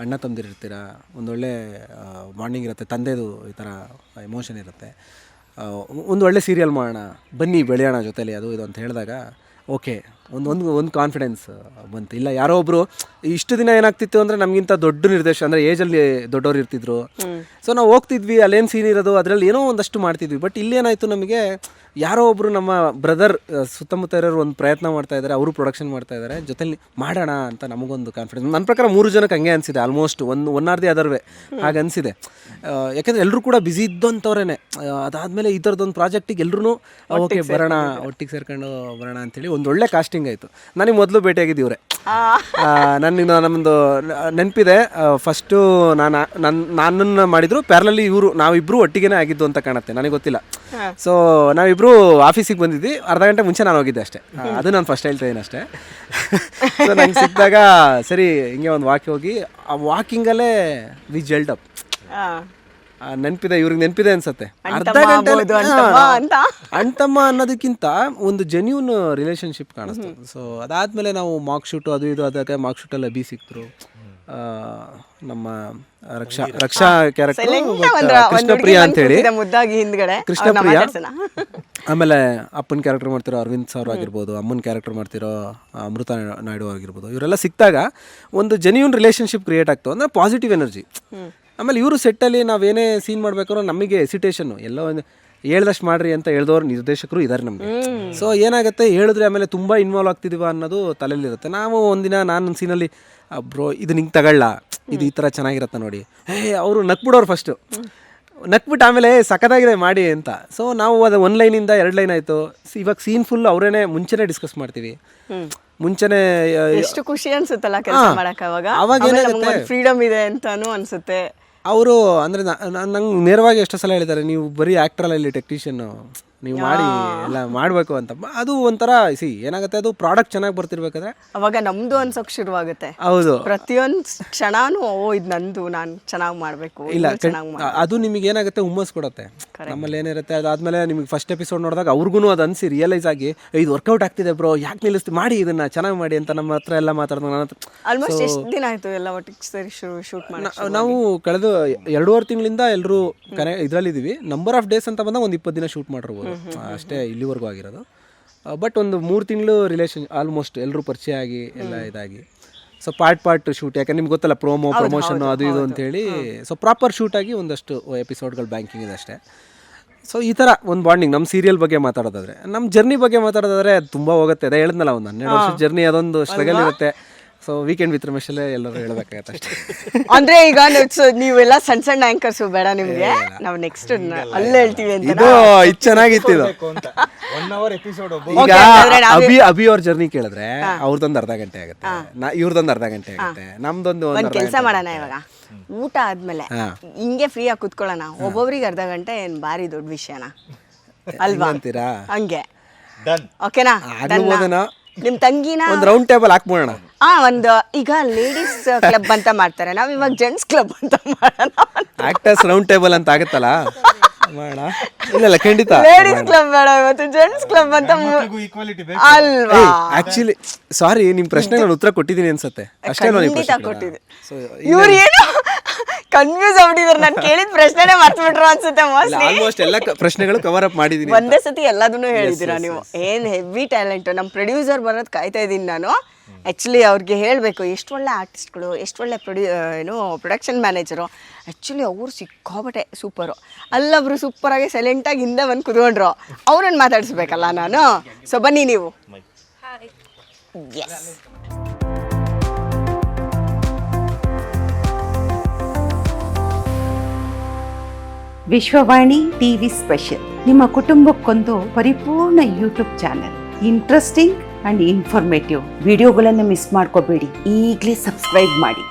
ಅಣ್ಣ ತಮ್ಮದಿರಿರ್ತೀರ, ಒಂದೊಳ್ಳೆ ಬಾಂಡಿಂಗ್ ಇರುತ್ತೆ, ತಂದೆದು ಈ ಥರ ಎಮೋಷನ್ ಇರುತ್ತೆ, ಒಂದು ಒಳ್ಳೆ ಸೀರಿಯಲ್ ಮಾಡೋಣ ಬನ್ನಿ, ಬೆಳೆಯೋಣ ಜೊತೆಲಿ ಅದು ಇದು ಅಂತ ಹೇಳಿದಾಗ ಓಕೆ ಒಂದು ಕಾನ್ಫಿಡೆನ್ಸ್ ಬಂತು. ಇಲ್ಲ ಯಾರೋ ಒಬ್ಬರು ಇಷ್ಟು ದಿನ ಏನಾಗ್ತಿತ್ತು ಅಂದರೆ ನಮಗಿಂತ ದೊಡ್ಡ ನಿರ್ದೇಶಕ ಅಂದರೆ ಏಜಲ್ಲಿ ದೊಡ್ಡವ್ರು ಇರ್ತಿದ್ರು. ಸೊ ನಾವು ಹೋಗ್ತಿದ್ವಿ, ಅಲ್ಲೇನು ಸೀನ್ ಇರೋದು ಅದರಲ್ಲಿ ಏನೋ ಒಂದಷ್ಟು ಮಾಡ್ತಿದ್ವಿ. ಬಟ್ ಇಲ್ಲೇನಾಯಿತು, ನಮಗೆ ಯಾರೋ ಒಬ್ಬರು ನಮ್ಮ ಬ್ರದರ್ ಸುತ್ತಮುತ್ತ ಇರೋರು ಒಂದು ಪ್ರಯತ್ನ ಮಾಡ್ತಾ ಇದ್ದಾರೆ, ಅವರು ಪ್ರೊಡಕ್ಷನ್ ಮಾಡ್ತಾ ಇದ್ದಾರೆ, ಜೊತೆಲಿ ಮಾಡೋಣ ಅಂತ ನಮಗೊಂದು ಕಾನ್ಫಿಡೆನ್ಸ್. ನನ್ನ ಪ್ರಕಾರ 3 ಜನಕ್ಕೆ ಹಂಗೆ ಅನಿಸಿದೆ, ಆಲ್ಮೋಸ್ಟ್ ಒನ್ ಆರ್ ದಿ ಅದರ್ವೇ ಹಾಗೆ ಅನಿಸಿದೆ. ಯಾಕೆಂದರೆ ಎಲ್ಲರೂ ಕೂಡ ಬ್ಯುಸಿ ಇದ್ದಂಥವ್ರೇ. ಅದಾದಮೇಲೆ ಈ ಥರದ್ದೊಂದು ಪ್ರಾಜೆಕ್ಟಿಗೆ ಎಲ್ಲರೂ ಓಕೆ ಬರೋಣ, ಒಟ್ಟಿಗೆ ಸೇರ್ಕೊಂಡು ಬರೋಣ ಅಂತೇಳಿ ಒಂದು ಒಳ್ಳೆ ಕಾಸ್ಟಿಂಗ್ ಆಯಿತು. ನನಗೆ ಮೊದಲು ಭೇಟಿಯಾಗಿದ್ದು ಇವರೇ. ನಮ್ಮದು ನೆನಪಿದೆ, ಫಸ್ಟು ನನ್ನನ್ನು ಮಾಡಿದ್ರು ಪ್ಯಾರಲಲ್ಲಿ ನಾವಿಬ್ಬರು ಒಟ್ಟಿಗೆ ಆಗಿದ್ದು ಅಂತ ಕಾಣುತ್ತೆ, ನನಗೆ ಗೊತ್ತಿಲ್ಲ. ಸೊ ನಾವಿಬ್ಬರು ಆಫೀಸಿಗೆ ಬಂದಿದ್ವಿ, ಅರ್ಧ ಗಂಟೆ ಮುಂಚೆ ನಾನು ಹೋಗಿದ್ದೆ ಅಷ್ಟೇ. ಅದು ನಾನು ಫಸ್ಟ್ ಹೇಳ್ತಾ ಇದ್ದೀನಿ ಅಷ್ಟೇ. ಸೊ ನಂಗೆ ಸಿಕ್ಕಿದಾಗ ಸರಿ ಹಿಂಗೆ ಒಂದು ವಾಕ್ ಹೋಗಿ, ಆ ವಾಕಿಂಗಲ್ಲೇ ವಿ ಜೆಲ್ಡ್ ಅಪ್. ನೆನಪಿದೆ, ಇವ್ರಿಗೆ ನೆನಪಿದೆ ಅನ್ಸತ್ತೆ. ಅರ್ಧ ಗಂಟೆ ಅಣ್ತಮ್ಮ ಅನ್ನೋದಕ್ಕಿಂತ ಒಂದು ಜೆನ್ಯೂನ್ ರಿಲೇಷನ್ಶಿಪ್ ಕಾಣಿಸ್ತು. ಸೊ ಅದಾದಮೇಲೆ ನಾವು ಮಾರ್ಕ್ ಶೂಟು ಅದು ಇದು ಆದಾಗ ಮಾರ್ಕ್ ಶೂಟಲ್ಲಿ ಅಭಿ ಸಿಕ್ತರು. ನಮ್ಮ ರಕ್ಷಾ ಕ್ಯಾರೆಕ್ಟರ್ ಕೃಷ್ಣಪ್ರಿಯ ಅಂತೇಳಿ, ಕೃಷ್ಣಪ್ರಿಯ. ಆಮೇಲೆ ಅಪ್ಪನ ಕ್ಯಾರೆಕ್ಟರ್ ಮಾಡ್ತಿರೋ ಅರವಿಂದ್ ಸರ್ ಆಗಿರ್ಬೋದು, ಅಮ್ಮನ ಕ್ಯಾರೆಕ್ಟರ್ ಮಾಡ್ತಿರೋ ಅಮೃತ ನಾಯ್ಡು ಆಗಿರ್ಬೋದು, ಇವರೆಲ್ಲ ಸಿಕ್ಕಿದಾಗ ಒಂದು ಜೆನ್ಯೂನ್ ರಿಲೇಷನ್ಶಿಪ್ ಕ್ರಿಯೇಟ್ ಆಗ್ತವೆ, ಅಂದರೆ ಪಾಸಿಟಿವ್ ಎನರ್ಜಿ. ಆಮೇಲೆ ಇವರು ಸೆಟ್ಟಲ್ಲಿ ನಾವೇನೇ ಸೀನ್ ಮಾಡ್ಬೇಕಾದ್ರೂ ನಮಗೆ ಎಸಿಟೇಷನ್ನು, ಎಲ್ಲೋ ಒಂದು ಹೇಳ್ದಷ್ಟು ಮಾಡ್ರಿ ಅಂತ ಹೇಳ್ದವ್ರು ನಿರ್ದೇಶಕರು ಇದ್ದಾರೆ ನಮಗೆ. ಸೊ ಏನಾಗುತ್ತೆ ಹೇಳಿದ್ರೆ ಆಮೇಲೆ ತುಂಬ ಇನ್ವಾಲ್ವ್ ಆಗ್ತಿದ್ದೀವ ಅನ್ನೋದು ತಲೆಯಲ್ಲಿರುತ್ತೆ. ನಾವು ಒಂದಿನ ನಾನು ಸೀನಲ್ಲಿ ಬ್ರೋ ಇದು ನಿಂಗೆ ತಗೊಳ್ಳ, ಇದು ಈ ಥರ ಚೆನ್ನಾಗಿರುತ್ತೆ ನೋಡಿ, ಅವರು ನಕ್ಬಿಡೋರು ಫಸ್ಟು, ನಕ್ಬಿಟ್ಟು ಆಮೇಲೆ ಸಖತ್ತಾಗಿದೆ ಮಾಡಿ ಅಂತ. ಸೊ ನಾವು ಅದು 1 ಲೈನಿಂದ 2 ಲೈನ್ ಆಯಿತು. ಇವಾಗ ಸೀನ್ ಫುಲ್ ಅವರೇನೆ ಮುಂಚೆನೇ ಡಿಸ್ಕಸ್ ಮಾಡ್ತೀವಿ. ಮುಂಚೆನೆ ಎಷ್ಟು ಖುಷಿ ಅನ್ಸುತ್ತಲ್ಲ ಕೆಲಸ ಮಾಡಕ್ಕೆ. ಅವಾಗ ಫ್ರೀಡಮ್ ಇದೆ ಅಂತಾನು ಅನ್ಸುತ್ತೆ. ಅವರು ಅಂದರೆ ನಂಗೆ ನೇರವಾಗಿ ಎಷ್ಟೋ ಸಲ ಹೇಳಿದ್ದಾರೆ, ನೀವು ಬರೀ ಆ್ಯಕ್ಟ್ರಲ್ಲ ಇಲ್ಲಿ ಟೆಕ್ನಿಷಿಯನ್ನು, ನೀವು ಮಾಡಿ ಎಲ್ಲ ಮಾಡಬೇಕು ಅಂತ. ಅದು ಒಂಥರ ಏನಾಗುತ್ತೆ, ಅದು ಪ್ರಾಡಕ್ಟ್ ಚೆನ್ನಾಗಿ ಬರ್ತಿರ್ಬೇಕಾದ್ರೆ ಅವಾಗ ನಮ್ದು ಅನ್ಸೋಕ್ ಶುರುವಾಗುತ್ತೆ. ಹೌದು, ಪ್ರತಿಯೊಂದು ಕ್ಷಣನೂ ಇದು ನಂದು, ನಾನು ಚೆನ್ನಾಗಿ ಮಾಡಬೇಕು. ಇಲ್ಲ ಅದು ನಿಮಗೆ ಏನಾಗುತ್ತೆ, ಹುಮ್ಮಸ್ ಕೊಡುತ್ತೆ. ನಮ್ಮಲ್ಲಿ ಏನಿರುತ್ತೆ, ಅದಾದ್ಮೇಲೆ ನಿಮಗೆ ಫಸ್ಟ್ ಎಪಿಸೋಡ್ ನೋಡಿದಾಗ ಅವ್ರಿಗೂ ಅದು ಅನಿಸಿ ರಿಯಲೈಸ್ ಆಗಿ ಇದು ವರ್ಕೌಟ್ ಆಗ್ತಿದೆ ಬ್ರೋ, ಯಾಕೆ ನಿಲ್ಲಿಸ್ತೀವಿ, ಮಾಡಿ ಇದನ್ನ ಚೆನ್ನಾಗಿ ಮಾಡಿ ಅಂತ ನಮ್ಮ ಹತ್ರ ಎಲ್ಲ ಮಾತಾಡಿದಾಗ ನನ್ನ ಹತ್ರ ಆಲ್ಮೋಸ್ಟ್ ಎಷ್ಟು ದಿನ ಆಯ್ತು ಎಲ್ಲ ಒಟ್ಟಿಗೆ ಸೇರಿ ಶೂಟ್ ಮಾಡಿ? ನಾವು ಕಳೆದ 2.5 ತಿಂಗಳಿಂದ ಎಲ್ಲರೂ ಇದರಲ್ಲಿದ್ದೀವಿ. ನಂಬರ್ ಆಫ್ ಡೇಸ್ ಅಂತ ಬಂದಾಗ ಒಂದು 20 ದಿನ ಶೂಟ್ ಮಾಡಿರ್ಬೋದು ಅಷ್ಟೇ ಇಲ್ಲಿವರೆಗೂ ಆಗಿರೋದು. ಬಟ್ ಒಂದು 3 ತಿಂಗಳು ರಿಲೇಷನ್ ಆಲ್ಮೋಸ್ಟ್ ಎಲ್ಲರೂ ಪರಿಚಯ ಆಗಿ ಎಲ್ಲ ಇದಾಗಿ, ಸೊ ಪಾರ್ಟ್ ಶೂಟ್, ಯಾಕಂದ್ರೆ ನಿಮ್ಗೆ ಗೊತ್ತಲ್ಲ ಪ್ರಮೋಷನ್ ಅದು ಇದು ಅಂತೇಳಿ, ಸೊ ಪ್ರಾಪರ್ ಶೂಟ್ ಆಗಿ ಒಂದಷ್ಟು ಎಪಿಸೋಡ್ಗಳು ಬ್ಯಾಂಕಿಂಗ್ ಇದೆ ಅಷ್ಟೇ. ಸೊ ಈ ಥರ ಒಂದು ಬಾಂಡಿಂಗ್. ನಮ್ಮ ಸೀರಿಯಲ್ ಬಗ್ಗೆ ಮಾತಾಡೋದಾದ್ರೆ, ನಮ್ಮ ಜರ್ನಿ ಬಗ್ಗೆ ಮಾತಾಡೋದಾದ್ರೆ ತುಂಬ ಹೋಗುತ್ತೆ. ಅದೇ ಹೇಳಿದ್ನಲ್ಲ, ಒಂದು 12 ವರ್ಷದ ಜರ್ನಿ, ಅದೊಂದು ಸ್ಟ್ರಗಲ್ ಇರುತ್ತೆ. ಸೊ ವೀಕೆಂಡ್ ವಿತ್ ರಮೇಶಲ್ಲೇ ಎಲ್ಲರೂ ಹೇಳಬೇಕಾಗತ್ತೆ ಅಷ್ಟೇ. ಅಂದ್ರೆ ಈಗ ನೀವೆಲ್ಲ ಸಣ್ಣ ಸಣ್ಣ ಆಂಕರ್ಸ್ ಬೇಡ ನಿಮ್ಗೆ, ನಾವು ನೆಕ್ಸ್ಟ್ ಅಲ್ಲೇ ಹೇಳ್ತೀವಿ ಅಂತ. ಇದು ಚೆನ್ನಾಗಿತ್ತು ಇದು. ಈಗ ಅಭಿ ಅವ್ರ ಜರ್ನಿ ಕೇಳಿದ್ರೆ ಅವ್ರದೊಂದು ಅರ್ಧ ಗಂಟೆ ಆಗುತ್ತೆ, ಇವ್ರದೊಂದು ಅರ್ಧ ಗಂಟೆ ಆಗುತ್ತೆ, ನಮ್ದೊಂದು ಒಂದ್ ಕೆಲಸ ಮಾಡೋಣ, ಇವಾಗ ಊಟ ಆದ್ಮೇಲೆ ಹಿಂಗೆ ಫ್ರೀ ಆಗಿ ಕುತ್ಕೊಳ್ಳೋಣ. ಒಬ್ಬೊಬ್ರಿಗೆ ಅರ್ಧ ಗಂಟೆ ಏನ್ ಬಾರಿ ದೊಡ್ಡ ವಿಷಯನ ಅಲ್ವಾ ಅಂತೀರಾ? ಹಂಗೆ ಓಕೆನಾ? ನಿಮ್ ತಂಗಿನ ಒಂದು ರೌಂಡ್ ಟೇಬಲ್ ಹಾಕ್ಬೋಣ. ಒಂದು ಈಗ ಲೇಡೀಸ್ ಕ್ಲಬ್ ಅಂತ ಮಾಡ್ತಾರೆ, ನಾವ್ ಇವಾಗ ಜೆಂಟ್ಸ್ ಕ್ಲಬ್ ಅಂತ ಮಾಡೋಣ. ಆಕ್ಟರ್ಸ್ ರೌಂಡ್ ಟೇಬಲ್ ಅಂತ ಆಗುತ್ತಲ್ಲ, ಮಾಡೋಣ. ಇಲ್ಲ ಖಂಡಿತ ಲೇಡೀಸ್ ಕ್ಲಬ್ ಬೇಡ, ಇವತ್ತು ಜೆಂಟ್ಸ್ ಕ್ಲಬ್ ಅಂತ ಅಲ್ವಾ? ಆಕ್ಚುಲಿ ಸಾರಿ, ನಿಮ್ ಪ್ರಶ್ನೆಗೆ ನಾನು ಉತ್ತರ ಕೊಟ್ಟಿದ್ದೀನಿ ಅನ್ಸುತ್ತೆ ಅಷ್ಟೇ. ಕೊಟ್ಟಿದ್ದೆ. ಇವ್ರು ಏನು ಕನ್ಫ್ಯೂಸ್ ಆಗ್ಬಿಟ್ಟಿದ್ರು, ನಾನು ಕೇಳಿದ ಪ್ರಶ್ನೆನೇ ಮರ್ತ್ಬಿಟ್ರು ಅನ್ಸುತ್ತೆ. ಆಲ್ಮೋಸ್ಟ್ ಎಲ್ಲ ಪ್ರಶ್ನೆಗಳು ಕವರ್ ಅಪ್ ಮಾಡಿದೀನಿ. ಒಂದೇ ಸತಿ ಎಲ್ಲದನ್ನು ಹೇಳಿದ್ದೀರಾ ನೀವು. ಏನ್ ಹೆವಿ ಟ್ಯಾಲೆಂಟ್. ನಮ್ಮ ಪ್ರೊಡ್ಯೂಸರ್ ಬರೋದು ಕಾಯ್ತಾ ಇದ್ದೀನಿ ನಾನು. ಆ್ಯಕ್ಚುಲಿ ಅವ್ರಿಗೆ ಹೇಳಬೇಕು, ಎಷ್ಟು ಒಳ್ಳೆ ಆರ್ಟಿಸ್ಟ್ಗಳು, ಎಷ್ಟು ಒಳ್ಳೆ ಪ್ರೊಡಕ್ಷನ್ ಮ್ಯಾನೇಜರು. ಆ್ಯಕ್ಚುಲಿ ಅವರು ಸಿಕ್ಕಾಬಟ್ಟೆ ಸೂಪರು. ಅಲ್ಲೊಬ್ರು ಸೂಪರಾಗಿ ಸೈಲೆಂಟಾಗಿ ಹಿಂದೆ ಬಂದು ಕುತ್ಕೊಂಡ್ರು, ಅವ್ರನ್ನ ಮಾತಾಡಿಸ್ಬೇಕಲ್ಲ ನಾನು. ಸೊ ಬನ್ನಿ ನೀವು. ಎಸ್, ವಿಶ್ವವಾಣಿ ಟಿವಿ ಸ್ಪೆಷಲ್, ನಿಮ್ಮ ಕುಟುಂಬಕ್ಕೊಂದು ಪರಿಪೂರ್ಣ YouTube channel. Interesting and informative ವಿಡಿಯೋಗಳನ್ನು ಮಿಸ್ ಮಾಡ್ಕೋಬೇಡಿ. ಈಗಲೇ ಸಬ್ಸ್ಕ್ರೈಬ್ ಮಾಡಿ.